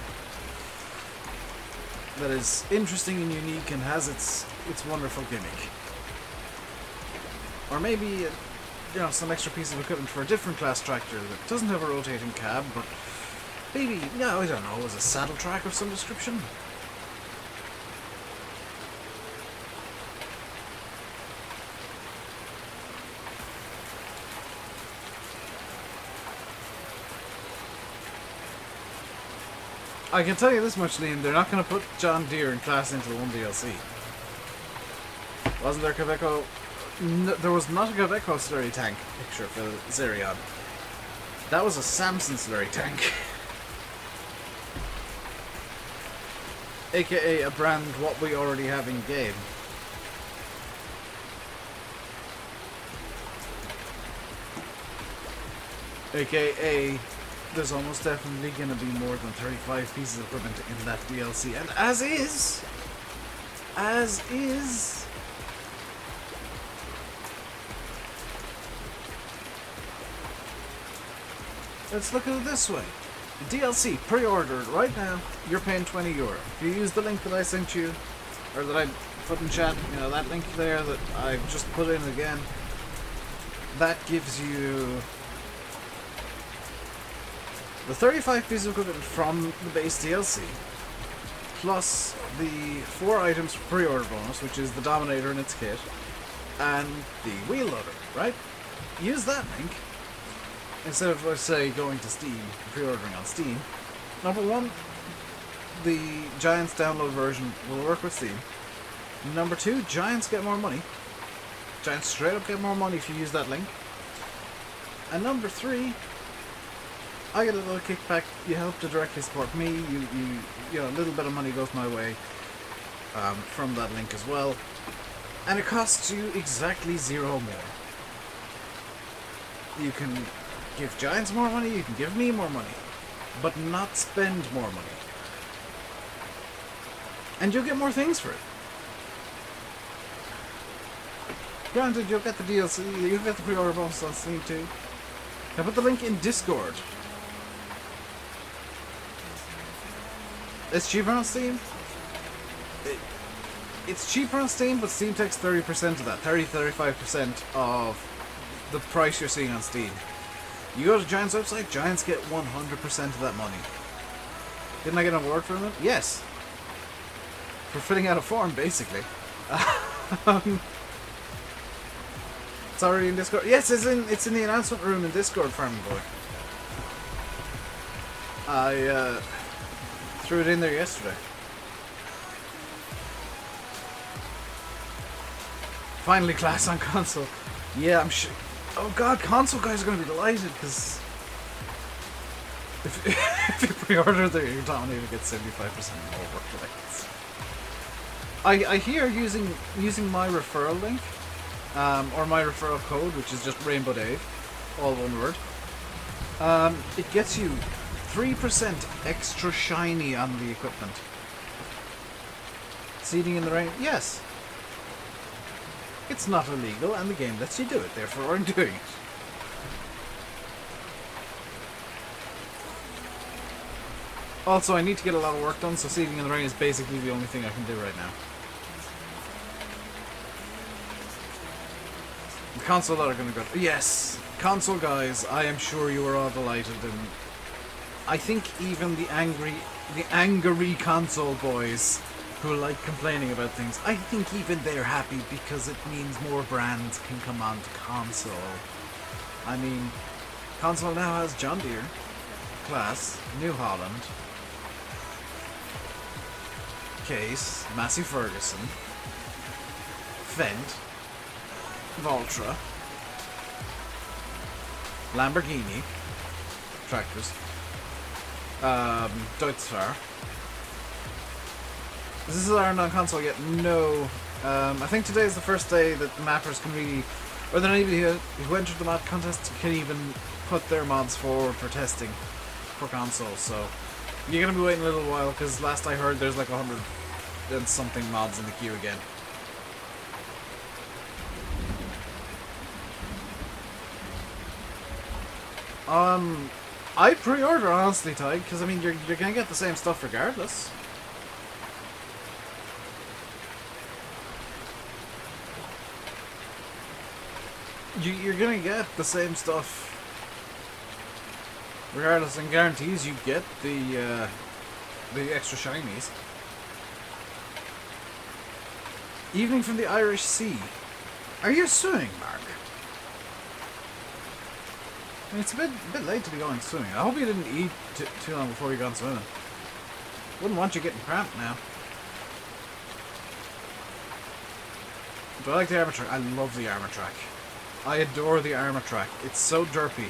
that is interesting and unique and has its wonderful gimmick. Or maybe some extra piece of equipment for a different CLAAS tractor that doesn't have a rotating cab, but maybe, I don't know, as a saddle track of some description? I can tell you this much, Liam, they're not going to put John Deere and CLAAS into the one DLC. Wasn't there Caveco? No, there was not a Caveco slurry tank picture for Zerion. That was a Samson slurry tank. AKA a brand what we already have in game. AKA there's almost definitely going to be more than 35 pieces of equipment in that DLC. And as is, let's look at it this way. DLC, pre-ordered right now, you're paying €20. If you use the link that I sent you, or that I put in chat, you know, that link there that I just put in again, that gives you the 35 pieces of equipment from the base DLC, plus the 4 items for pre-order bonus, which is the Dominator and its kit, and the wheel loader, right? Use that link, instead of, let's say, going to Steam, pre-ordering on Steam. Number one, the Giants download version will work with Steam. Number two, Giants get more money. Giants straight up get more money if you use that link. And number three, I get a little kickback. You help to directly support me. You know, a little bit of money goes my way from that link as well, and it costs you exactly 0 more. You can give Giants more money. You can give me more money, but not spend more money, and you'll get more things for it. Granted, you'll get the DLC. You'll get the pre-order bonus on Steam too. I put the link in Discord. It's cheaper on Steam. It's cheaper on Steam, but Steam takes 30% of that. 30-35% of the price you're seeing on Steam. You go to Giants' website, Giants get 100% of that money. Didn't I get an award from them? Yes. For filling out a form, basically. It's already in Discord. Yes, it's in the announcement room in Discord, Farming Boy. I threw it in there yesterday. Finally, CLAAS on console. Yeah, I'm sure. Oh god, console guys are going to be delighted because if you pre-order there, your Dominator gets 75% more. I hear using my referral link, or my referral code, which is just RainbowDave, all one word. It gets you 3% extra shiny on the equipment. Seeding in the rain? Yes. It's not illegal, and the game lets you do it, therefore I'm doing it. Also, I need to get a lot of work done, so seeding in the rain is basically the only thing I can do right now. The console that are going to go... Yes! Console guys, I am sure you are all delighted, and I think even the angry console boys who like complaining about things, I think even they're happy because it means more brands can come onto console. I mean, console now has John Deere, CLAAS, New Holland, Case, Massey Ferguson, Fendt, Valtra, Lamborghini, tractors, Deutz-Fahr. This is our non-console yet? No. I think today is the first day that mappers can really, or that anybody who entered the mod contest can even put their mods forward for testing for console. So you're gonna be waiting a little while because last I heard there's like 100 and something mods in the queue again. I pre-order honestly, Ty, because I mean you're gonna get the same stuff regardless. You're gonna get the same stuff regardless, and guarantees you get the extra shinies. Evening from the Irish Sea. Are you swimming, Mark? I mean, it's a bit late to be going swimming. I hope you didn't eat too long before you gone swimming. Wouldn't want you getting cramped now. Do I like the armor track? I love the armor track. I adore the armor track. It's so derpy.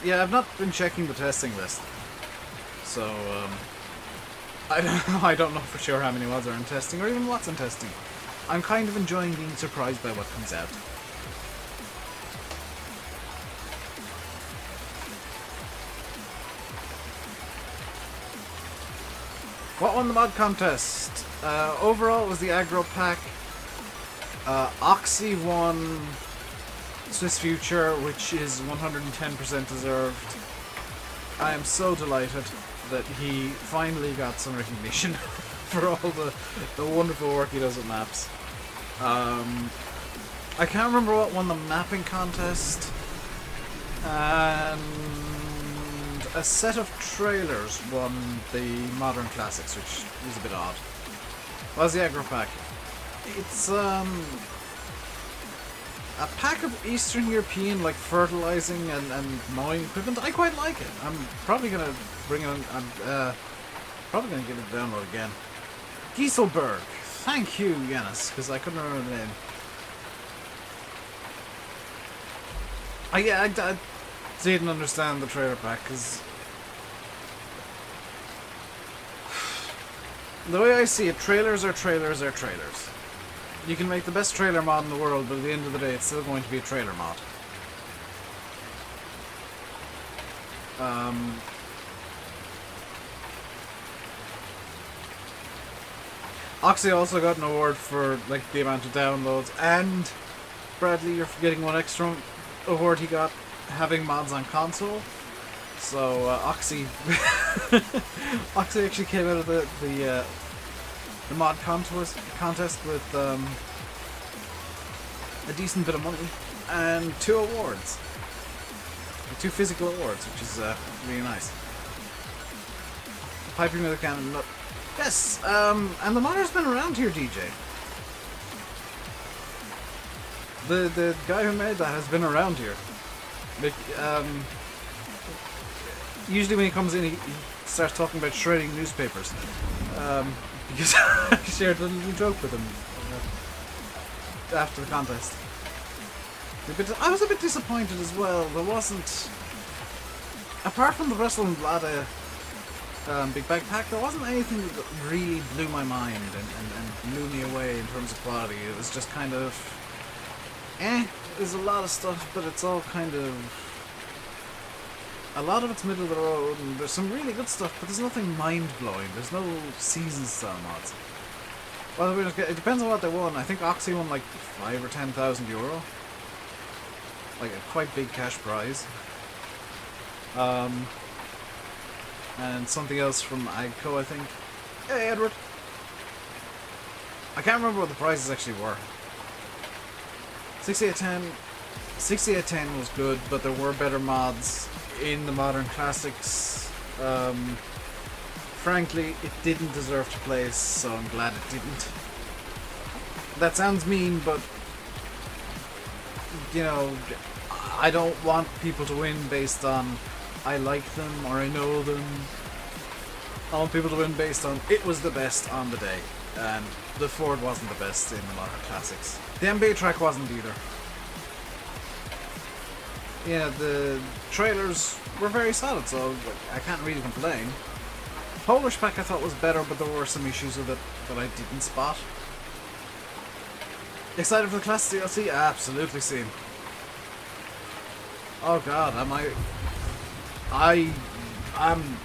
Yeah, I've not been checking the testing list. So, I don't know for sure how many mods are in testing, or even what's in testing. I'm kind of enjoying being surprised by what comes out. What won the mod contest? Overall it was the aggro pack. Oxy won Swiss Future, which is 110% deserved. I am so delighted that he finally got some recognition for all the wonderful work he does with maps. I can't remember what won the mapping contest. And a set of trailers won the Modern Classics, which was a bit odd. What was the aggro pack? It's a pack of Eastern European like fertilizing and mowing equipment. I quite like it. I'm probably gonna bring it. I'm probably gonna give it a download again. Gieselberg. Thank you, Yanis, because I couldn't remember the name. I didn't understand the trailer pack because the way I see it, trailers are trailers are trailers. You can make the best trailer mod in the world, but at the end of the day, it's still going to be a trailer mod. Oxy also got an award for like the amount of downloads, and Bradley, you're forgetting one extra award he got, having mods on console. So Oxy, Oxy actually came out of the mod contest with a decent bit of money and 2 awards, 2 physical awards, which is really nice. Piping with a cannon. Yes, and the modder's been around here, DJ. The guy who made that has been around here. Usually when he comes in, he starts talking about shredding newspapers. Because I shared a little joke with him after the contest. I was a bit disappointed as well. There wasn't, apart from the Wrestling Blada Big Bag Pack, there wasn't anything that really blew my mind and blew me away in terms of quality. It was just kind of, there's a lot of stuff, but it's all kind of, a lot of it's middle of the road, and there's some really good stuff, but there's nothing mind-blowing. There's no season-style mods. Well, it depends on what they won. I think Oxy won like 5,000 or 10,000 euro. Like a quite big cash prize. And something else from Agco, I think. Hey, Edward! I can't remember what the prizes actually were. 6810 was good, but there were better mods in the Modern Classics. Frankly, it didn't deserve to place, so I'm glad it didn't. That sounds mean, but you know, I don't want people to win based on I like them or I know them. I want people to win based on it was the best on the day, and the Ford wasn't the best in the Modern Classics. The NBA track wasn't either. Yeah, the trailers were very solid, so I can't really complain. Polish pack I thought was better, but there were some issues with it that I didn't spot. Excited for the CLAAS DLC? Absolutely, same. Oh god, I'm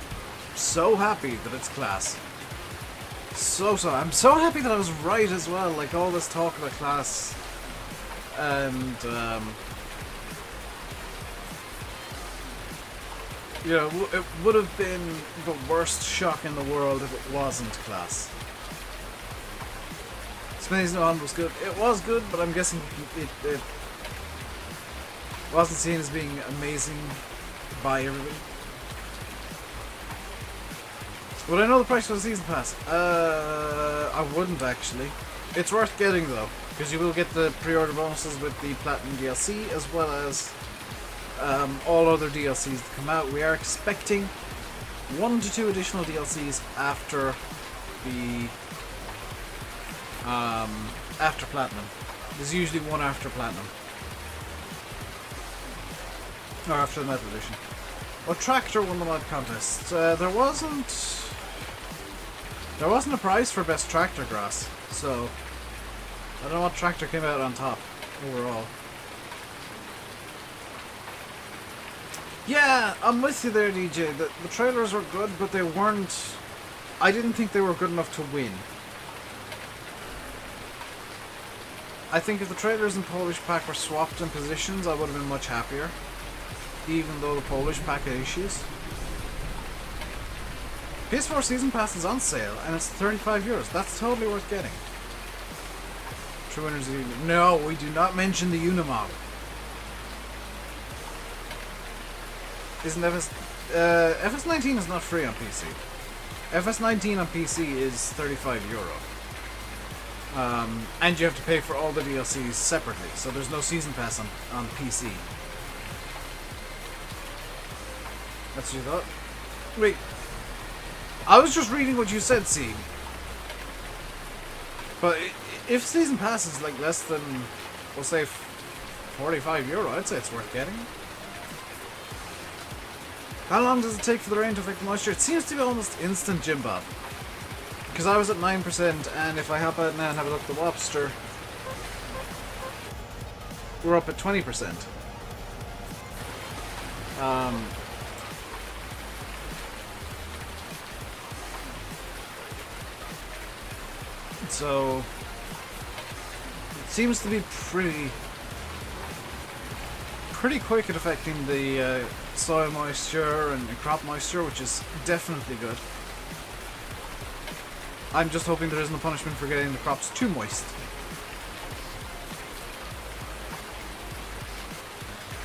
so happy that it's CLAAS. I'm so happy that I was right as well. Like all this talk about CLAAS, and you know, it would have been the worst shock in the world if it wasn't CLAAS. Spain's No Hand was good. It was good, but I'm guessing it wasn't seen as being amazing by everybody. Would I know the price for the season pass? I wouldn't actually. It's worth getting though. because you will get the pre-order bonuses with the Platinum DLC as well as all other DLCs that come out. We are expecting 1 to 2 additional DLCs after the after Platinum. There's usually one after Platinum. Or after the Metal Edition. What tractor won the mod contest? There wasn't a prize for best tractor grass, so I don't know what tractor came out on top overall. Yeah, I'm with you there, DJ. The trailers were good, but they weren't... I didn't think they were good enough to win. I think if the trailers and Polish pack were swapped in positions, I would have been much happier. Even though the Polish pack had issues. PS4 Season Pass is on sale, and it's €35. That's totally worth getting. True winners of the Unimog. No, we do not mention the Unimog. Isn't FS19 is not free on PC. FS19 on PC is €35. And you have to pay for all the DLCs separately, so there's no Season Pass on PC. That's what you thought? Wait. I was just reading what you said, see. But if Season Pass is like less than, we'll say, €45, I'd say it's worth getting. How long does it take for the rain to affect the moisture? It seems to be almost instant, Jim Bob. Because I was at 9%, and if I hop out now and have a look at the Wobster, we're up at 20%. So it seems to be pretty quick at affecting the soil moisture and crop moisture, which is definitely good. I'm just hoping there isn't a punishment for getting the crops too moist.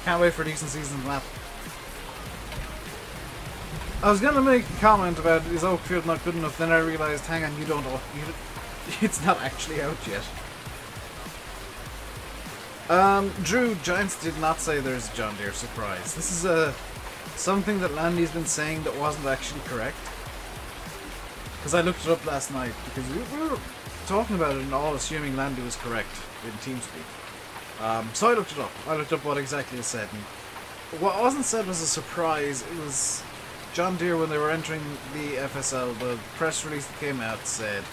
Can't wait for a decent season lap. I was gonna make a comment about is Oakfield not good enough, then I realised, hang on, it's not actually out yet. Drew, Giants did not say there's a John Deere surprise. This is something that Landy's been saying that wasn't actually correct. Because I looked it up last night, because we were talking about it and all assuming Landy was correct in TeamSpeak. So I looked it up. I looked up what exactly it said. And what wasn't said was a surprise. It was John Deere, when they were entering the FSL, the press release that came out said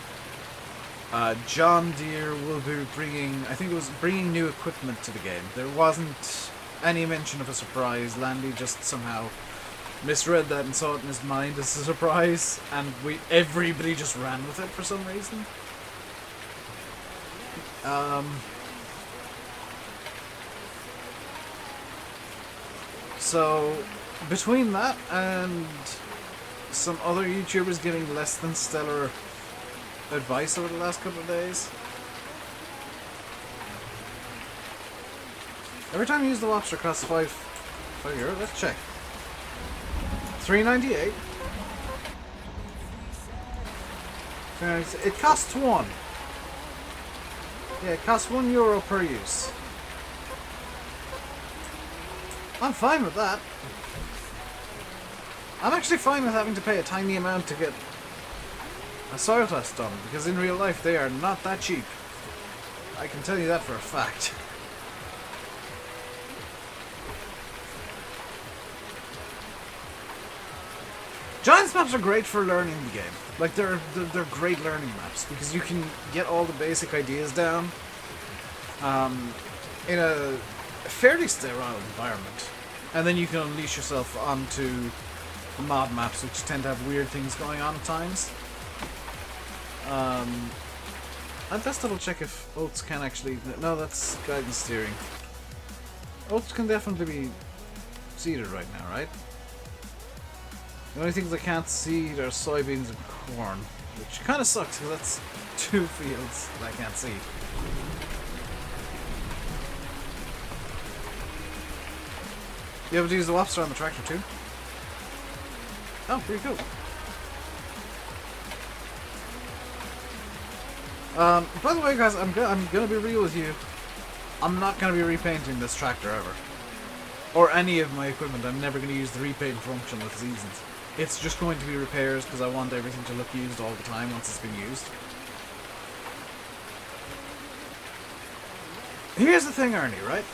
John Deere will be bringing, I think it was bringing new equipment to the game. There wasn't any mention of a surprise. Landy just somehow misread that and saw it in his mind as a surprise, and everybody just ran with it for some reason. So between that and some other YouTubers giving less than stellar advice over the last couple of days, every time you use the lobster costs €5. Let's check. $3.98. It costs €1. Yeah, it costs €1 per use. I'm fine with that. I'm actually fine with having to pay a tiny amount to get a soil test done, because in real life they are not that cheap. I can tell you that for a fact. Giants maps are great for learning the game. Like, they're great learning maps, because you can get all the basic ideas down in a fairly sterile environment, and then you can unleash yourself onto the mod maps, which tend to have weird things going on at times. I'd best double check if Oats can actually... No, that's guidance steering. Oats can definitely be seeded right now, right? The only things I can't seed are soybeans and corn, which kind of sucks because that's 2 fields that I can't seed. You able to use the lobster on the tractor too? Oh, pretty cool. By the way, guys, I'm gonna be real with you. I'm not gonna be repainting this tractor ever. Or any of my equipment. I'm never gonna use the repaint function with Seasons. It's just going to be repairs because I want everything to look used all the time once it's been used. Here's the thing, Ernie, right?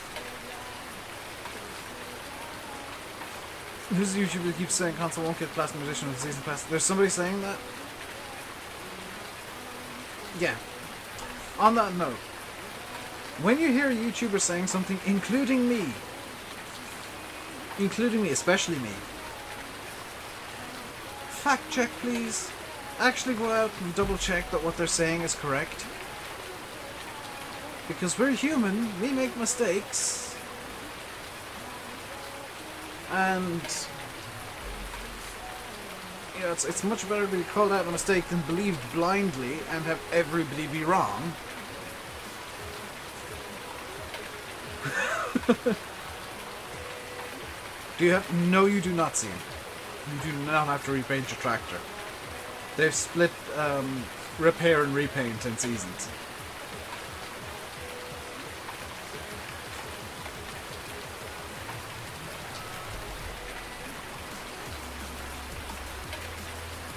Who's the YouTuber that keeps saying console won't get Platinum Edition with the Season Pass? There's somebody saying that? Yeah. On that note, when you hear a YouTuber saying something, including me, especially me, fact check please. Actually go out and double check that what they're saying is correct. Because we're human, we make mistakes. And you know, it's much better to be called out a mistake than believed blindly and have everybody be wrong. Do you have? No, you do not, see. You do not have to repaint your tractor. They've split repair and repaint in Seasons.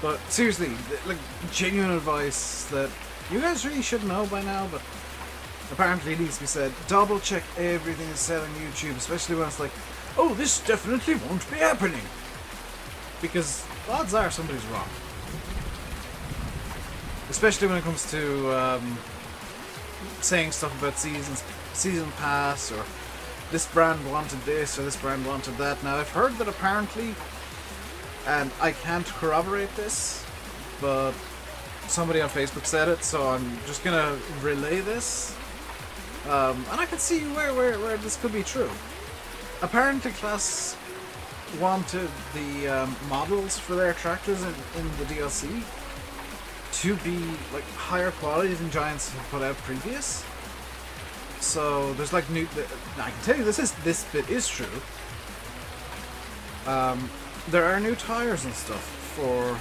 But seriously, like, genuine advice that you guys really should know by now, but apparently it needs to be said. Double check everything that's said on YouTube, especially when it's like, oh, this definitely won't be happening. Because odds are somebody's wrong. Especially when it comes to saying stuff about season pass, or this brand wanted this, or this brand wanted that. Now, I've heard that apparently, and I can't corroborate this, but somebody on Facebook said it, so I'm just gonna relay this. And I can see where this could be true. Apparently CLAAS wanted the models for their tractors in the DLC to be like higher quality than Giants had put out previous. So there's like new. I can tell you this bit is true. There are new tires and stuff for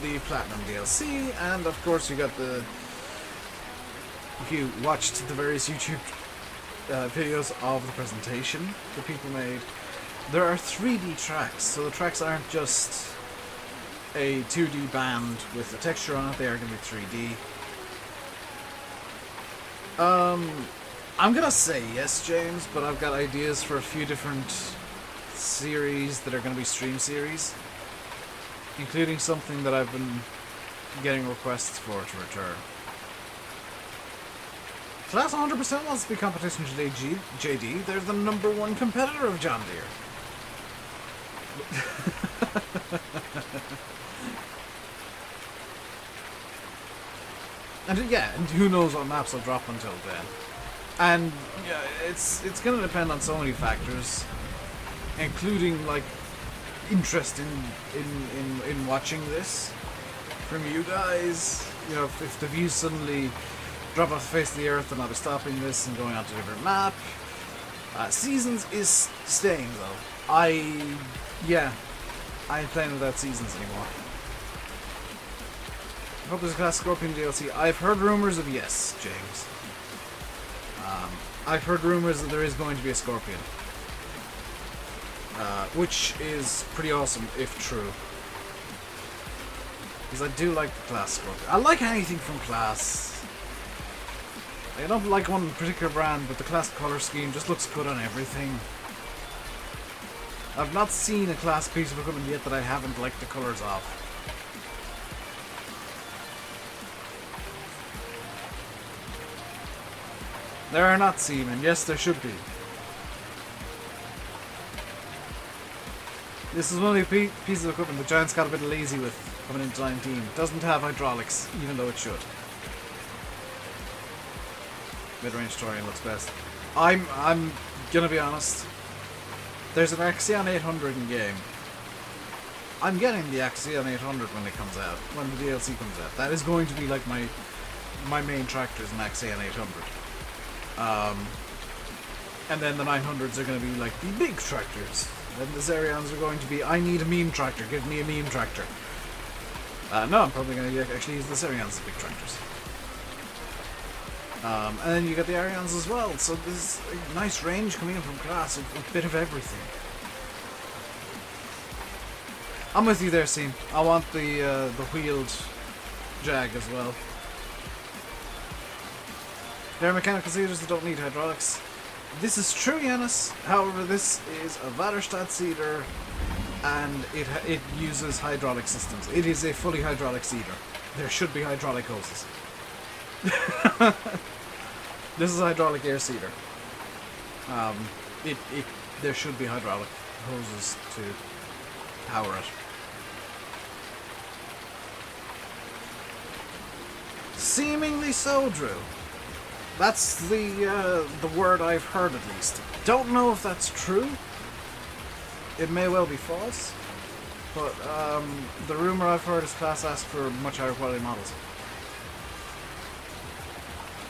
the Platinum DLC, and of course you got the. If you watched the various YouTube videos of the presentation that people made, there are 3D tracks, so the tracks aren't just a 2D band with a texture on it, they are going to be 3D. I'm going to say yes, James, but I've got ideas for a few different series that are going to be stream series, including something that I've been getting requests for to return. CLAAS 100% wants to be competition to JD. They're the #1 competitor of John Deere. And yeah, and who knows what maps will drop until then. And yeah, it's gonna depend on so many factors, including like interest in watching this from you guys. You know, if the views suddenly drop off the face of the earth, then I'll be stopping this and going on to a different map. Seasons is staying though. I ain't playing without Seasons anymore. I hope there's a CLAAS Scorpion DLC. I've heard rumors of yes, James. I've heard rumors that there is going to be a Scorpion. Which is pretty awesome, if true. Because I do like the CLAAS Scorpion. I like anything from CLAAS. I don't like one particular brand, but the CLAAS color scheme just looks good on everything. I've not seen a CLAAS piece of equipment yet that I haven't liked the colors of. There are not seamen. Yes, there should be. This is one of the pieces of equipment the Giants got a bit lazy with coming into 19. It doesn't have hydraulics, even though it should. Mid-range Torian looks best. I'm gonna be honest. There's an Axion 800 in game. I'm getting the Axion 800 when it comes out, when the DLC comes out. That is going to be like my main tractor is an Axion 800. And then the 900s are going to be like the big tractors. Then the Zerions are going to be, I need a meme tractor, give me a meme tractor. No, I'm probably going to actually use the Zerions as big tractors. And then you get the Arians as well, so there's a nice range coming in from CLAAS, a bit of everything. I'm with you there, Seam. I want the wheeled Jag as well. There are mechanical seeders that don't need hydraulics. This is true, Yanis. However, this is a Vaderstad seeder, and it uses hydraulic systems. It is a fully hydraulic seeder. There should be hydraulic hoses. This is a hydraulic air seeder. There should be hydraulic hoses to power it. Seemingly so, Drew. That's the word I've heard at least. Don't know if that's true. It may well be false. But the rumor I've heard is CLAAS asked for much higher quality models.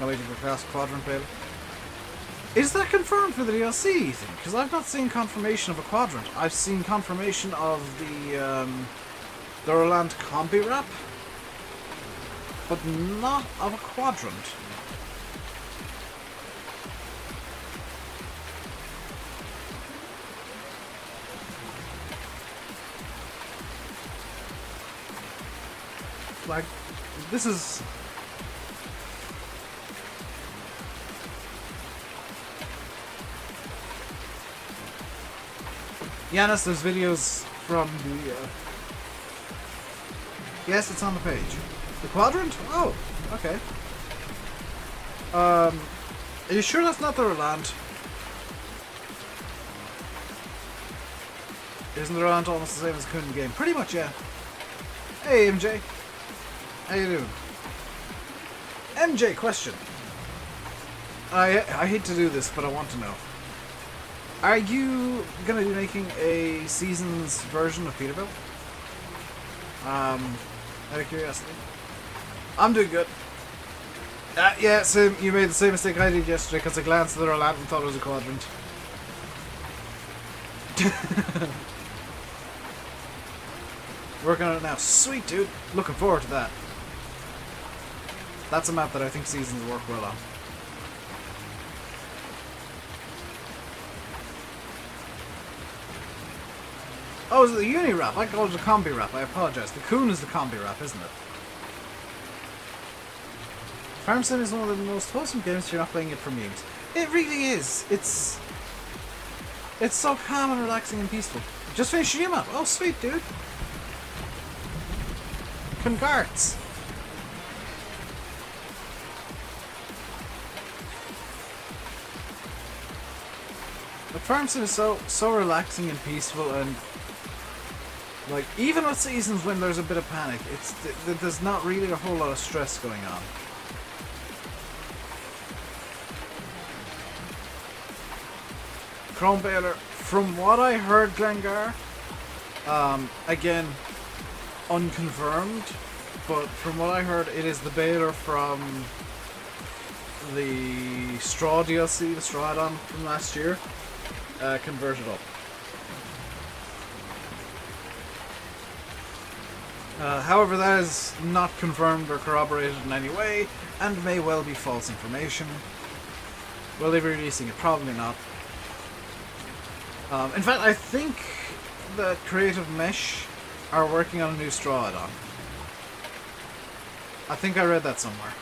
I'm waiting for CLAAS quadrant beta. Is that confirmed for the DLC, Ethan? Because I've not seen confirmation of a quadrant. I've seen confirmation of the Roland Combi Wrap, but not of a quadrant. Like, this is... Yanis, there's videos from the... Yes, it's on the page. The quadrant? Oh, okay. Are you sure that's not the Roland? Isn't the Roland almost the same as the Kuhn game? Pretty much, yeah. Hey, MJ. How you doing? MJ, question. I hate to do this, but I want to know. Are you going to be making a Seasons version of Peterbilt? Out of curiosity. I'm doing good. Yeah, so you made the same mistake I did yesterday because I glanced at the Roland and thought it was a quadrant. Working on it now. Sweet, dude. Looking forward to that. That's a map that I think Seasons work well on. Oh, is it the Uni Wrap? I called it the Combi Wrap. I apologize. The Kuhn is the Combi Wrap, isn't it? Farm Sim is one of the most wholesome games if you're not playing it for memes. It really is. It's so calm and relaxing and peaceful. Just finished your map. Oh, sweet, dude. Congrats. The Farm Sim is so relaxing and peaceful, and like even with Seasons when there's a bit of panic, there's not really a whole lot of stress going on. Chrome Baler, from what I heard, Glengar, again, unconfirmed, but from what I heard, it is the baler from the Straw DLC, the Straw add-on from last year, converted up. However, that is not confirmed or corroborated in any way, and may well be false information. Will they be releasing it? Probably not. In fact, I think that Creative Mesh are working on a new Straw add-on. I think I read that somewhere.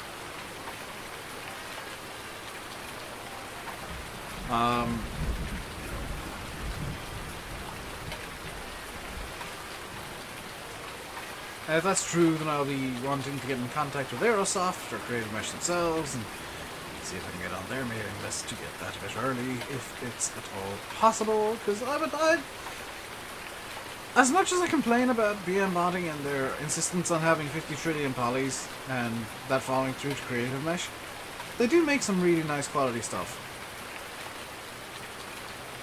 If that's true, then I'll be wanting to get in contact with Aerosoft or Creative Mesh themselves and see if I can get on their mailing list to get that a bit early, if it's at all possible, because as much as I complain about BM modding and their insistence on having 50 trillion polys and that falling through to Creative Mesh, they do make some really nice quality stuff.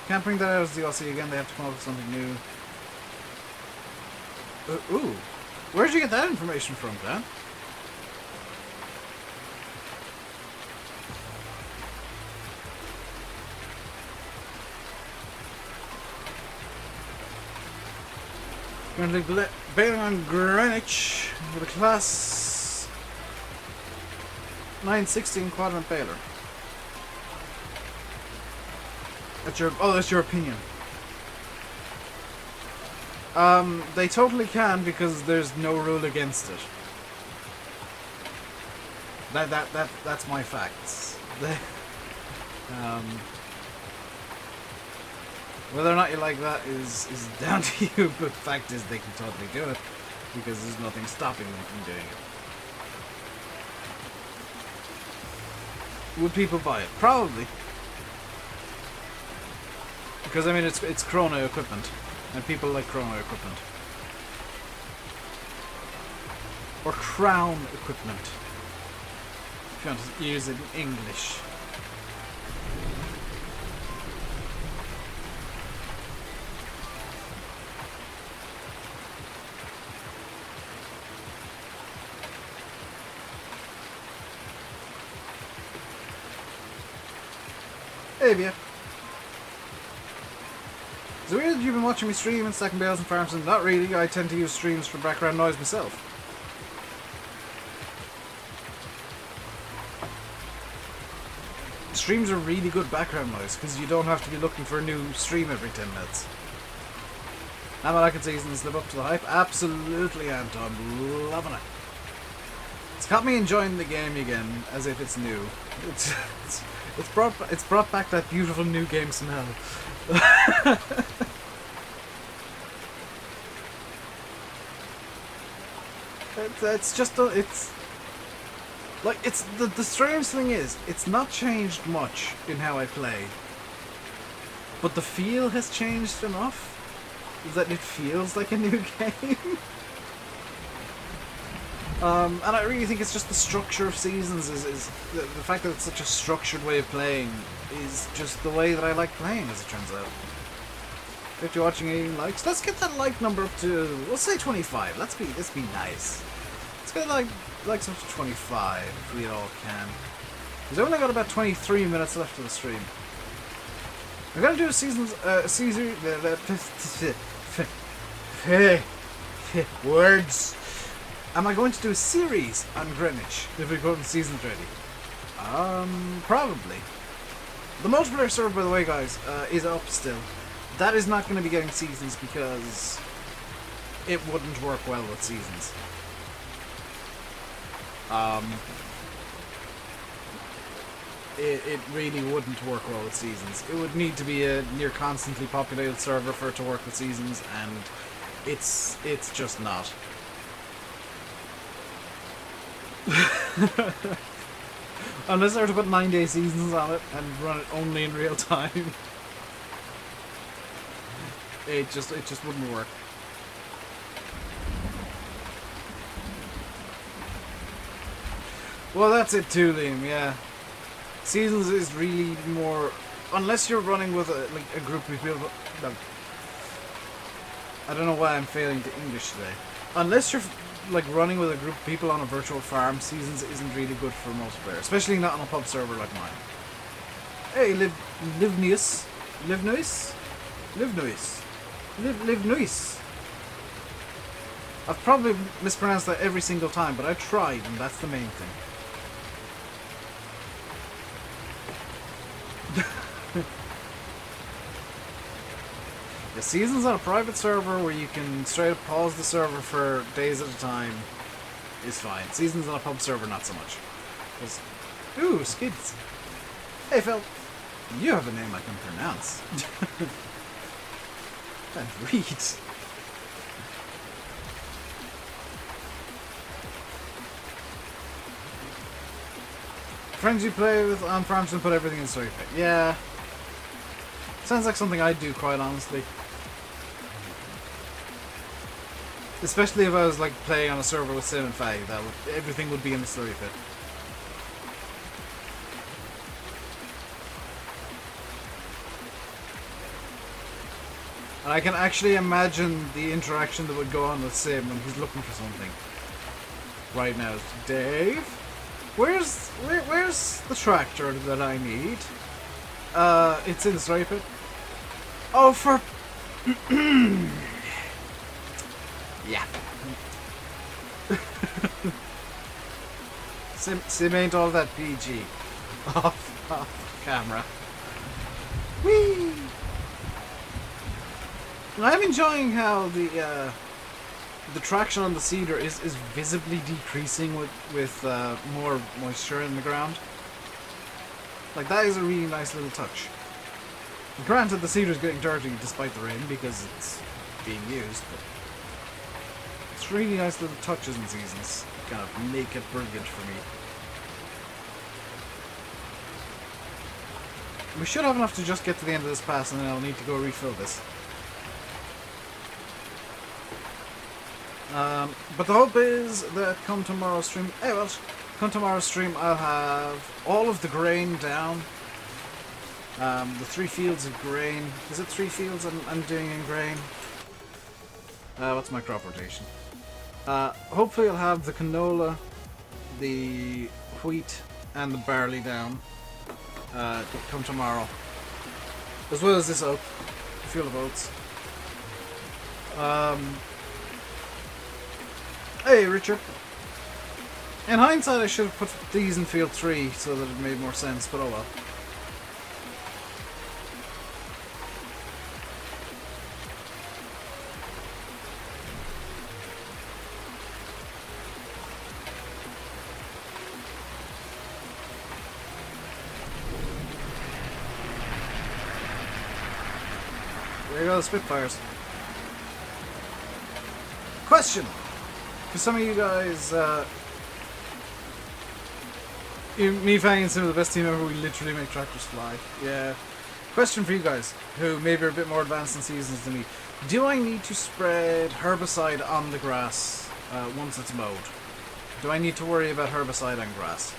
Can't bring that out as DLC again, they have to come up with something new. Ooh, where'd you get that information from, Dan? Currently bailing on Greenwich with a CLAAS 916 quadrant baler. That's your opinion. They totally can because there's no rule against it. That's my facts. Whether or not you like that is down to you, but the fact is they can totally do it because there's nothing stopping them from doing it. Would people buy it? Probably. Because I mean it's chrono equipment. And people like chrono equipment. Or crown equipment. If you want to use it in English. Hey, yeah. Is it weird that you've been watching me stream and stacking bales and farms? And not really. I tend to use streams for background noise myself. Streams are really good background noise because you don't have to be looking for a new stream every 10 minutes. Am I liking seasons? Live up to the hype? Absolutely, Anton. I'm loving it. It's got me enjoying the game again, as if it's new. It's brought back that beautiful new game smell. The strange thing is, it's not changed much in how I play, but the feel has changed enough that it feels like a new game. And I really think it's just the structure of seasons is the fact that it's such a structured way of playing is just the way that I like playing, as it turns out. If you're watching 18 likes, let's get that like number up to, let's say 25. Let's be nice. Let's get likes up to 25 if we all can. Because I've only got about 23 minutes left of the stream. I'm gonna do a seasons words. Am I going to do a series on Greenwich if we've gotten seasons ready? Probably. The multiplayer server, by the way, guys, is up still. That is not going to be getting seasons because it wouldn't work well with seasons. It really wouldn't work well with seasons. It would need to be a near constantly populated server for it to work with seasons, and it's just not. Unless I were to put 9-day seasons on it and run it only in real time, it just wouldn't work. Well, that's it too, Liam. Yeah, seasons is really more, unless you're running with a group of people. No, I don't know why I'm failing to English today. Unless you're running with a group of people on a virtual farm, seasons isn't really good for multiplayer, especially not on a pub server like mine. Hey, live nice. I've probably mispronounced that every single time, but I tried, and that's the main thing. The seasons on a private server where you can straight up pause the server for days at a time is fine. Seasons on a pub server, not so much. Ooh, skids. Hey, Phil. You have a name I can pronounce. And read. Friends you play with on farms and put everything in story pit. Yeah. Sounds like something I'd do, quite honestly. Especially if I was playing on a server with Sim and Fag, everything would be in the story pit. And I can actually imagine the interaction that would go on with Sim when he's looking for something. Right now, Dave, where's the tractor that I need? It's in the story pit. Oh, for yeah. Sim ain't all that PG. Off camera. Whee! I'm enjoying how the traction on the seeder is visibly decreasing with more moisture in the ground. Like, that is a really nice little touch. Granted, the seeder's getting dirty despite the rain because it's being used, but it's really nice little touches in seasons. Kind of make it brilliant for me. We should have enough to just get to the end of this pass, and then I'll need to go refill this. But the hope is that come tomorrow's stream, come tomorrow's stream I'll have all of the grain down. The 3 fields of grain. Is it 3 fields I'm doing in grain? What's my crop rotation? Hopefully I'll have the canola, the wheat, and the barley down come tomorrow. As well as this oat, field of oats. Hey, Richard. In hindsight, I should have put these in field 3 so that it made more sense, but oh well. There you go, the Spitfires. Question! For some of you guys, me finding some of the best team ever, we literally make tractors fly. Yeah. Question for you guys, who maybe are a bit more advanced in seasons than me. Do I need to spread herbicide on the grass once it's mowed? Do I need to worry about herbicide on grass?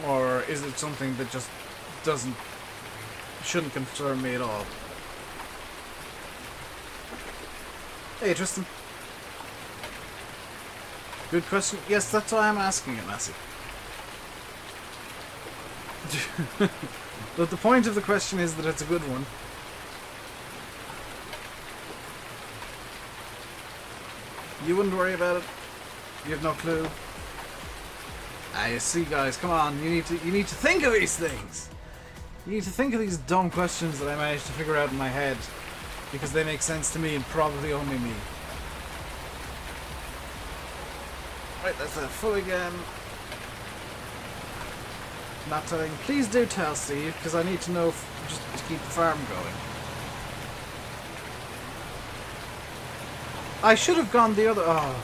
Or is it something that just shouldn't concern me at all? Hey, Tristan. Good question. Yes, that's why I'm asking it, Massey. But the point of the question is that it's a good one. You wouldn't worry about it? You have no clue? You see, guys, come on. You need to think of these things. You need to think of these dumb questions that I managed to figure out in my head, because they make sense to me and probably only me. Right, that's that full again. Not telling. Please do tell Steve, because I need to know just to keep the farm going. I should have gone the other. Oh,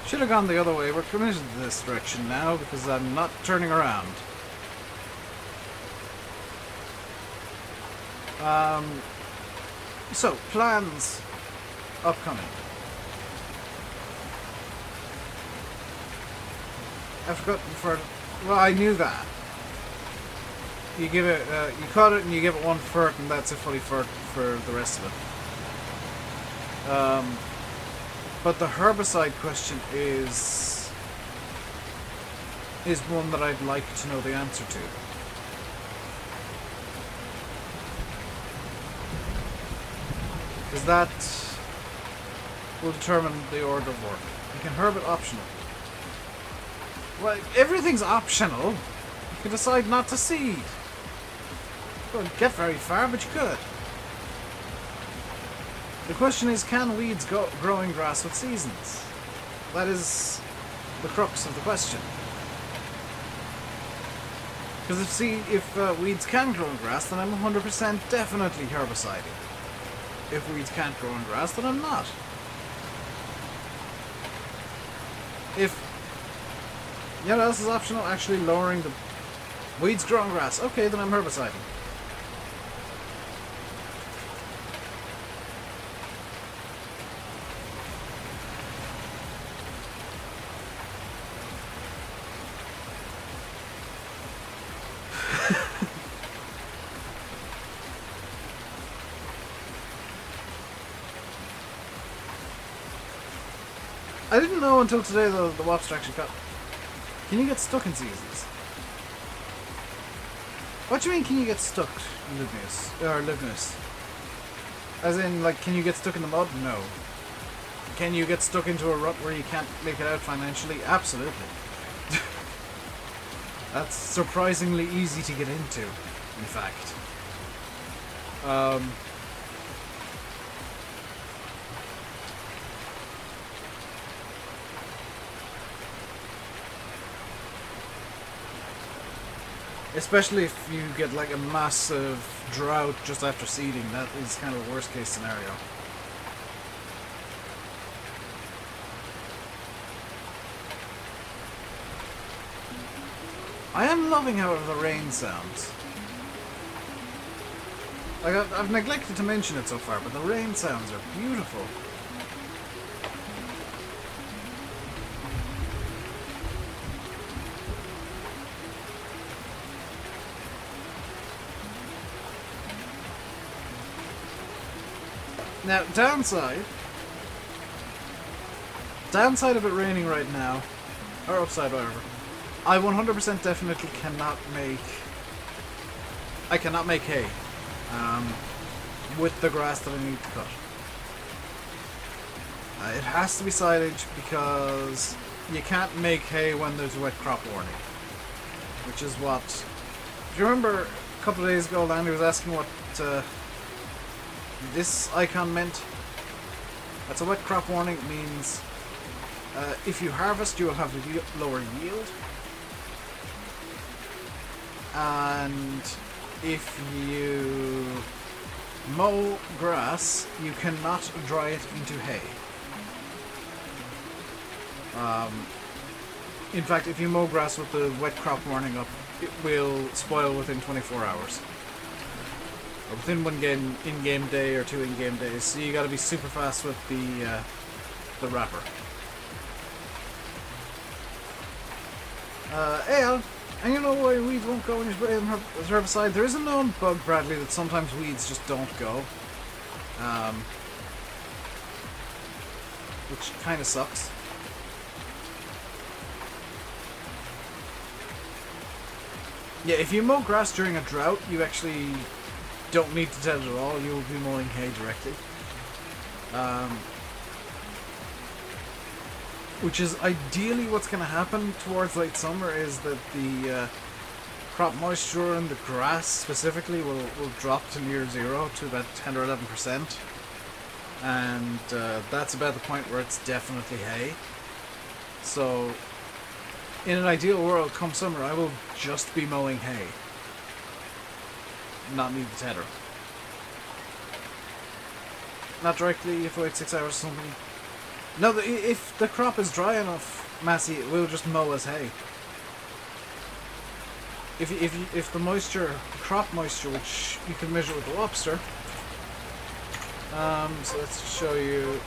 should have gone the other way. We're committed to this direction now because I'm not turning around. So plans upcoming. I've forgotten for. Well, I knew that. You give it, you cut it and you give it 1 fert, and that's a fully fert for the rest of it. But the herbicide question is one that I'd like to know the answer to. Because that will determine the order of work. You can herb it optional. Well, everything's optional. You can decide not to seed. You won't get very far, but you could. The question is, can weeds grow in grass with seasons? That is the crux of the question. Because if weeds can grow in grass, then I'm 100% definitely herbiciding. If weeds can't grow in grass, then I'm not. If you know what else is optional? Actually lowering the weeds grow in grass. Okay, then I'm herbiciding. I didn't know until today the Wapster actually cut. Can you get stuck in seasons? What do you mean, can you get stuck in Livnius? Or Livnius? As in, like, can you get stuck in the mud? No. Can you get stuck into a rut where you can't make it out financially? Absolutely. That's surprisingly easy to get into, in fact. Especially if you get like a massive drought just after seeding, that is kind of a worst case scenario. I am loving how the rain sounds. Like, I've neglected to mention it so far, but the rain sounds are beautiful. Now, downside of it raining right now, or upside, whatever, I 100% definitely cannot make hay with the grass that I need to cut. It has to be silage because you can't make hay when there's a wet crop warning, which is what... If you remember a couple of days ago, Landy was asking what this icon meant. That's a wet crop warning. It means if you harvest, you will have a lower yield. And if you mow grass, you cannot dry it into hay. In fact, if you mow grass with the wet crop warning up, it will spoil within 24 hours. Or within one in-game day or 2 in-game days, so you gotta be super fast with the wrapper. Ale, and you know why weeds won't go when you spray them with herbicide? There is a known bug, Bradley, that sometimes weeds just don't go. Which kind of sucks. Yeah, if you mow grass during a drought, you actually don't need to ted it at all. You'll be mowing hay directly. Which is ideally what's going to happen towards late summer, is that the crop moisture in the grass specifically will drop to near zero, to about 10 or 11%. And that's about the point where it's definitely hay. So, in an ideal world, come summer, I will just be mowing hay. Not need the tedder. Not directly, if I wait 6 hours or something. No, if the crop is dry enough, Massey, it will just mow as hay. If the moisture, crop moisture, which you can measure with the lobster. So let's show you.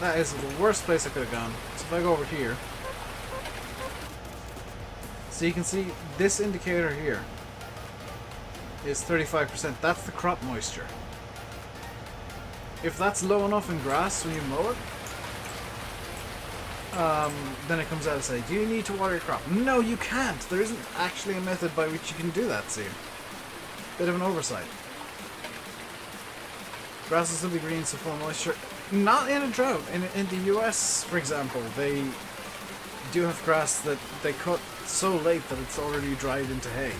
That is the worst place I could have gone. So if I go over here, so you can see this indicator here is 35%. That's the crop moisture. If that's low enough in grass when you mow it, then it comes out and say, do you need to water your crop? No, you can't. There isn't actually a method by which you can do that, see. Bit of an oversight. Grass will still be green, so full of moisture. Not in a drought. In the US, for example, they do have grass that they cut so late that it's already dried into hay.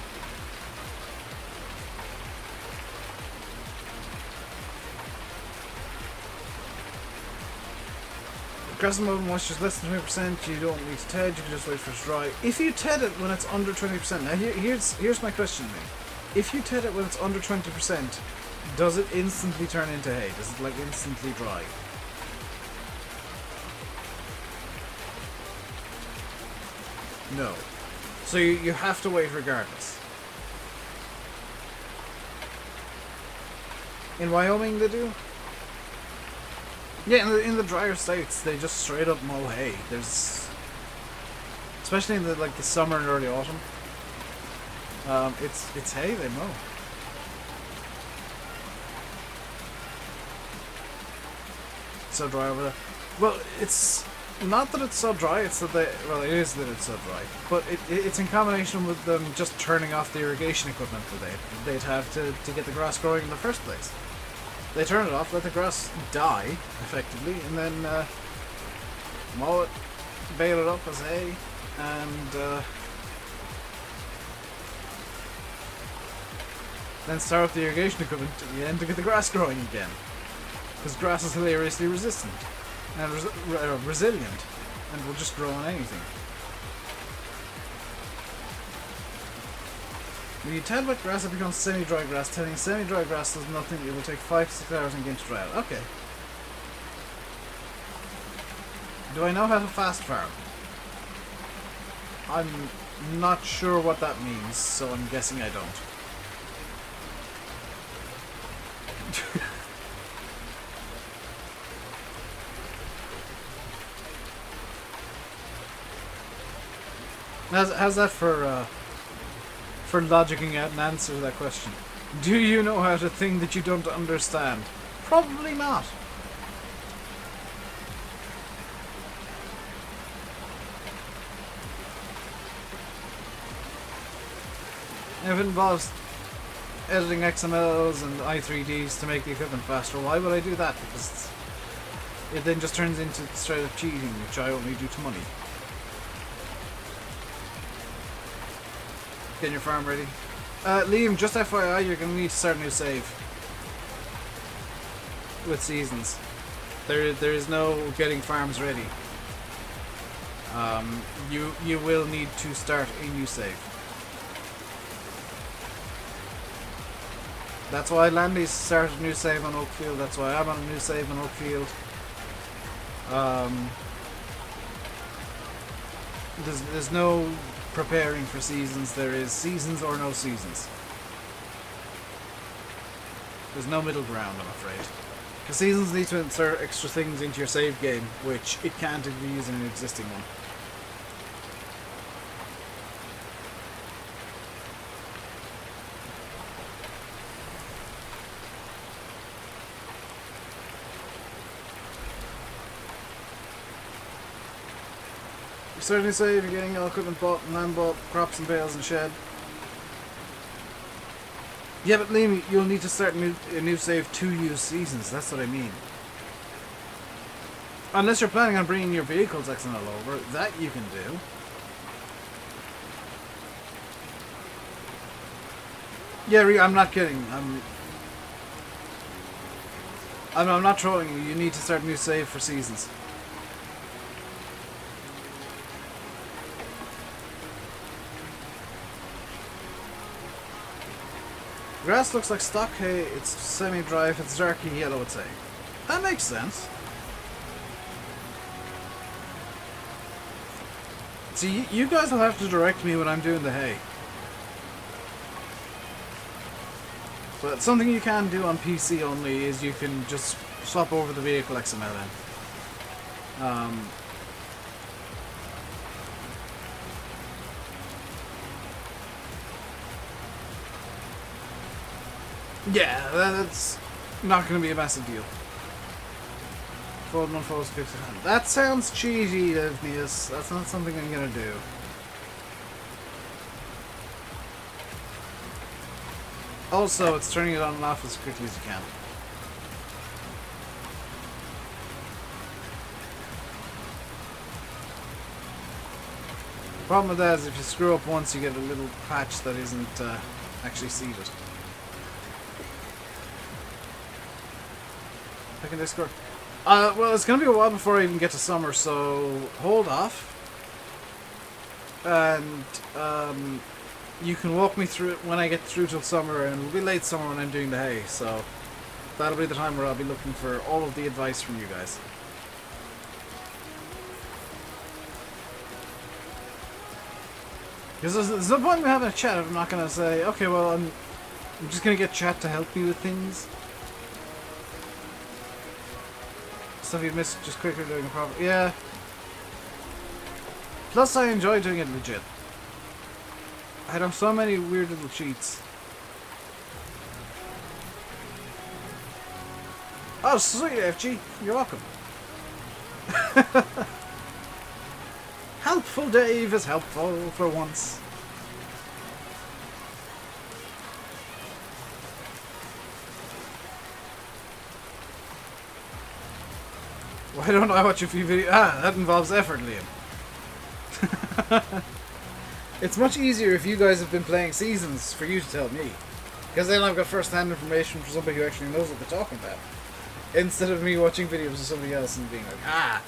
Grass and mold moisture is less than 20%, you don't need to ted, you can just wait for it to dry. If you ted it when it's under 20%, now here's my question to me. If you ted it when it's under 20%, does it instantly turn into hay? Does it like instantly dry? No. So you have to wait regardless. In Wyoming they do? Yeah, in the drier states, they just straight up mow hay. There's, especially in the summer and early autumn, it's hay they mow. So dry over there. Well, it's not that it's so dry. It's that it is that it's so dry. But it's in combination with them just turning off the irrigation equipment that they'd have to get the grass growing in the first place. They turn it off, let the grass die, effectively, and then mow it, bale it up as hay, and then start up the irrigation equipment at the end to get the grass growing again. Because grass is hilariously resistant and resilient, and will just grow on anything. When you tend wet grass, it becomes semi-dry grass. Tending semi-dry grass does nothing. It will take 5 to 6 hours and get to dry out. Okay. Do I know how to fast farm? I'm not sure what that means, so I'm guessing I don't. How's that for logicking out an answer to that question? Do you know how to thing that you don't understand? Probably not. If it involves editing XMLs and i3Ds to make the equipment faster, why would I do that? Because it then just turns into straight up cheating, which I only do to money. Getting your farm ready. Liam, just FYI, you're going to need to start a new save. With seasons. There is no getting farms ready. You will need to start a new save. That's why Landy's started a new save on Oakfield. That's why I'm on a new save on Oakfield. There's no preparing for seasons. There is seasons or no seasons. There's no middle ground, I'm afraid. Because seasons need to insert extra things into your save game, which it can't if you're using an existing one. Certainly save, you're getting all equipment bought and land bought, crops and bales and shed. Yeah, but Liam, you'll need to start a new save to use seasons, that's what I mean. Unless you're planning on bringing your vehicles XML over, that you can do. Yeah, I'm not kidding. I'm not trolling you. You need to start a new save for seasons. Grass looks like stock hay, it's semi-dry, if it's darky yellow, it's hay. That makes sense. See, you guys will have to direct me when I'm doing the hay. But something you can do on PC only is you can just swap over the vehicle XML in. Yeah, that's not going to be a massive deal. Fold one folds fix it. That sounds cheesy, Evnius. That's not something I'm going to do. Also, it's turning it on and off as quickly as you can. The problem with that is if you screw up once, you get a little patch that isn't actually seeded. Back in Discord. Well, it's going to be a while before I even get to summer, so hold off. And you can walk me through it when I get through till summer, and it'll be late summer when I'm doing the hay, so that'll be the time where I'll be looking for all of the advice from you guys. Because there's no point in having a chat if I'm not going to say, okay, well, I'm just going to get chat to help me with things. Stuff you missed just quicker doing a problem. Yeah. Plus, I enjoy doing it legit. I have so many weird little cheats. Oh, sweet, FG. You're welcome. Helpful Dave is helpful for once. Why don't I watch a few videos? Ah, that involves effort, Liam. It's much easier if you guys have been playing seasons for you to tell me. Because then I've got first-hand information from somebody who actually knows what they're talking about. Instead of me watching videos of somebody else and being like, ah,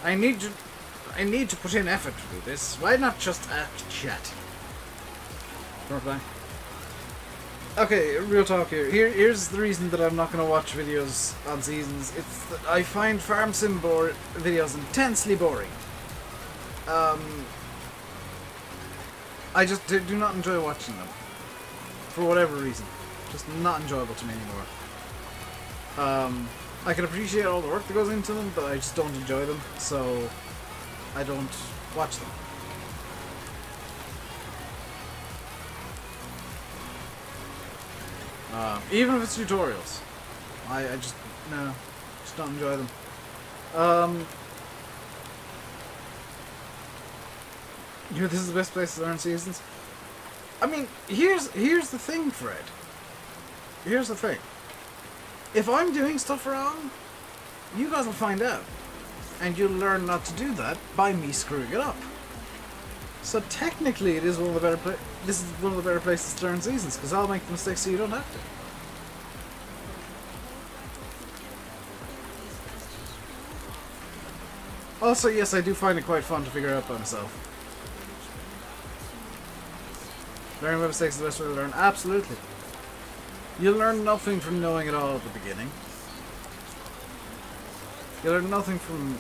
I need to put in effort to do this. Why not just chat? Okay, real talk here. Here's the reason that I'm not going to watch videos on seasons. It's that I find farm sim videos intensely boring. I just do not enjoy watching them. For whatever reason. Just not enjoyable to me anymore. I can appreciate all the work that goes into them, but I just don't enjoy them, so I don't watch them. Even if it's tutorials. I just don't enjoy them. You know, this is the best place to learn seasons. I mean, here's the thing, Fred. Here's the thing. If I'm doing stuff wrong, you guys will find out. And you'll learn not to do that by me screwing it up. So technically, this is one of the better places to learn seasons, because I'll make the mistakes so you don't have to. Also, yes, I do find it quite fun to figure out by myself. Learning by mistakes is the best way to learn. Absolutely. You'll learn nothing from knowing it all at the beginning. You'll learn nothing from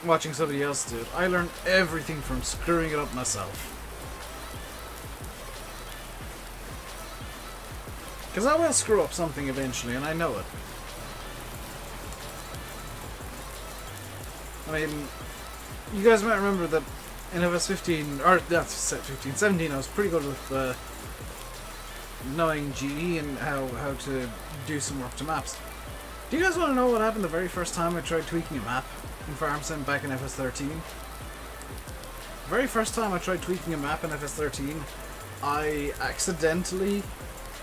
watching somebody else do it. I learned everything from screwing it up myself. Because I will screw up something eventually, and I know it. I mean, you guys might remember that in FS15, or that's 15, 17, I was pretty good with knowing GE and how to do some work to maps. Do you guys want to know what happened the very first time I tried tweaking a map in FarmSim back in FS13? The very first time I tried tweaking a map in FS13, I accidentally,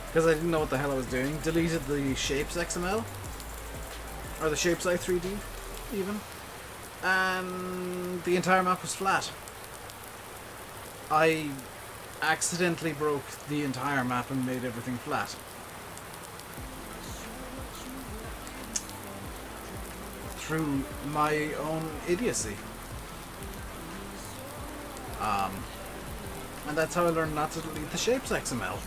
because I didn't know what the hell I was doing, deleted the shapes XML, or the shapes i3D even, and the entire map was flat. I accidentally broke the entire map and made everything flat. Through my own idiocy. And that's how I learned not to delete the shapes XML.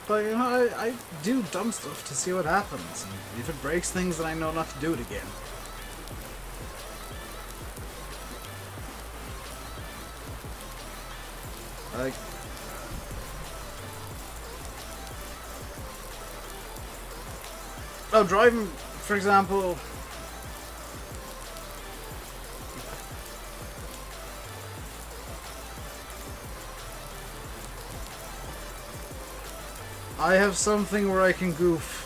But, you know, I do dumb stuff to see what happens. And if it breaks things, then I know not to do it again. Like... oh, driving, for example... I have something where I can goof.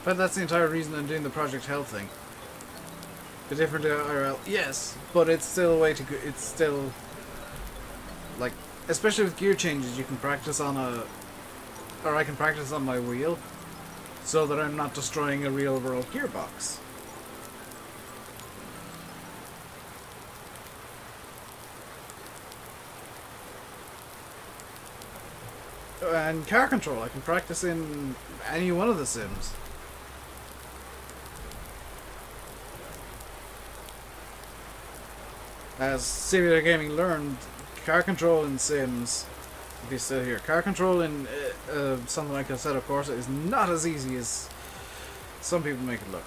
But that's the entire reason I'm doing the Project Health thing. A different IRL, yes, but it's still a way to go. It's still like, especially with gear changes, you can practice on or I can practice on my wheel, so that I'm not destroying a real world gearbox. And car control, I can practice in any one of the sims. As Simulator Gaming learned, car control in Sims, if you still here, car control in something like a set of course is not as easy as some people make it look.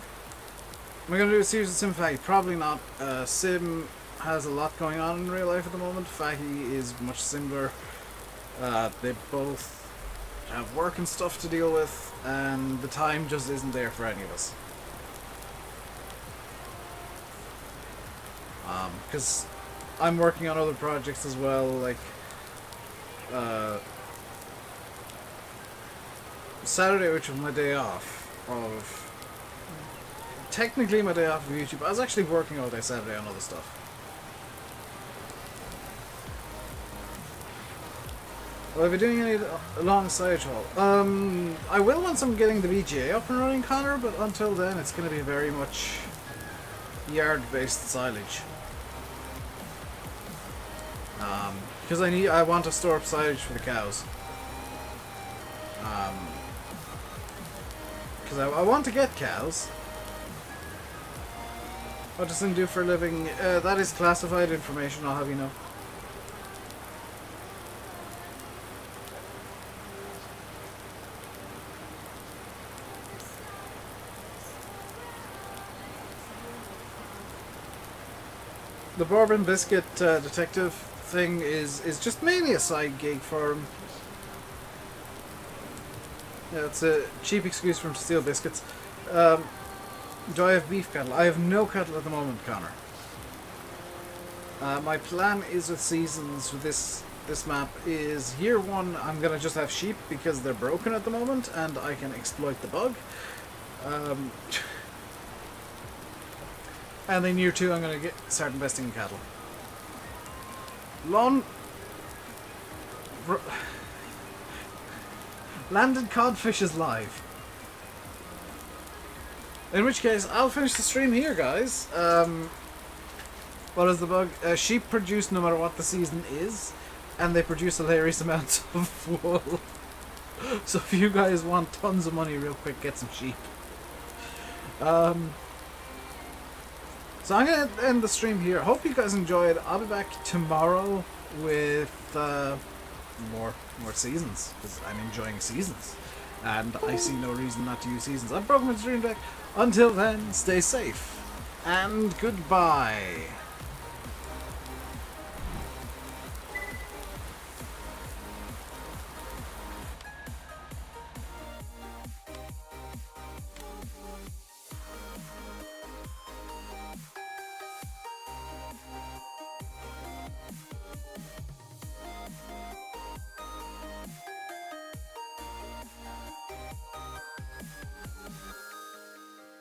Am I going to do a series of Sim Fact? Probably not. Sim has a lot going on in real life at the moment. Fatty is much similar. They both have work and stuff to deal with, and the time just isn't there for any of us. Because I'm working on other projects as well, like Saturday, which was my day off of... Technically my day off of YouTube. I was actually working all day Saturday on other stuff. Will I be doing any alongside haul? I will once I'm getting the BGA up and running, Connor, but until then it's going to be very much yard-based silage. Because I want to store up silage for the cows. Because I want to get cows. What does Sim do for a living? That is classified information, I'll have you know. The Bourbon Biscuit detective thing is just mainly a side gig for him. Yeah, it's a cheap excuse for him to steal biscuits. Do I have beef cattle? I have no cattle at the moment, Connor. My plan is with seasons with this map is year 1 I'm gonna just have sheep because they're broken at the moment and I can exploit the bug. And then year 2 I'm gonna start investing in cattle. Landed codfish is live. In which case, I'll finish the stream here, guys. What is the bug? Sheep produce no matter what the season is, and they produce hilarious amounts of wool. So if you guys want tons of money real quick, get some sheep. So I'm going to end the stream here. Hope you guys enjoyed. I'll be back tomorrow with more seasons, because I'm enjoying seasons. And I see no reason not to use seasons. I've broken my stream deck. Until then, stay safe, and goodbye.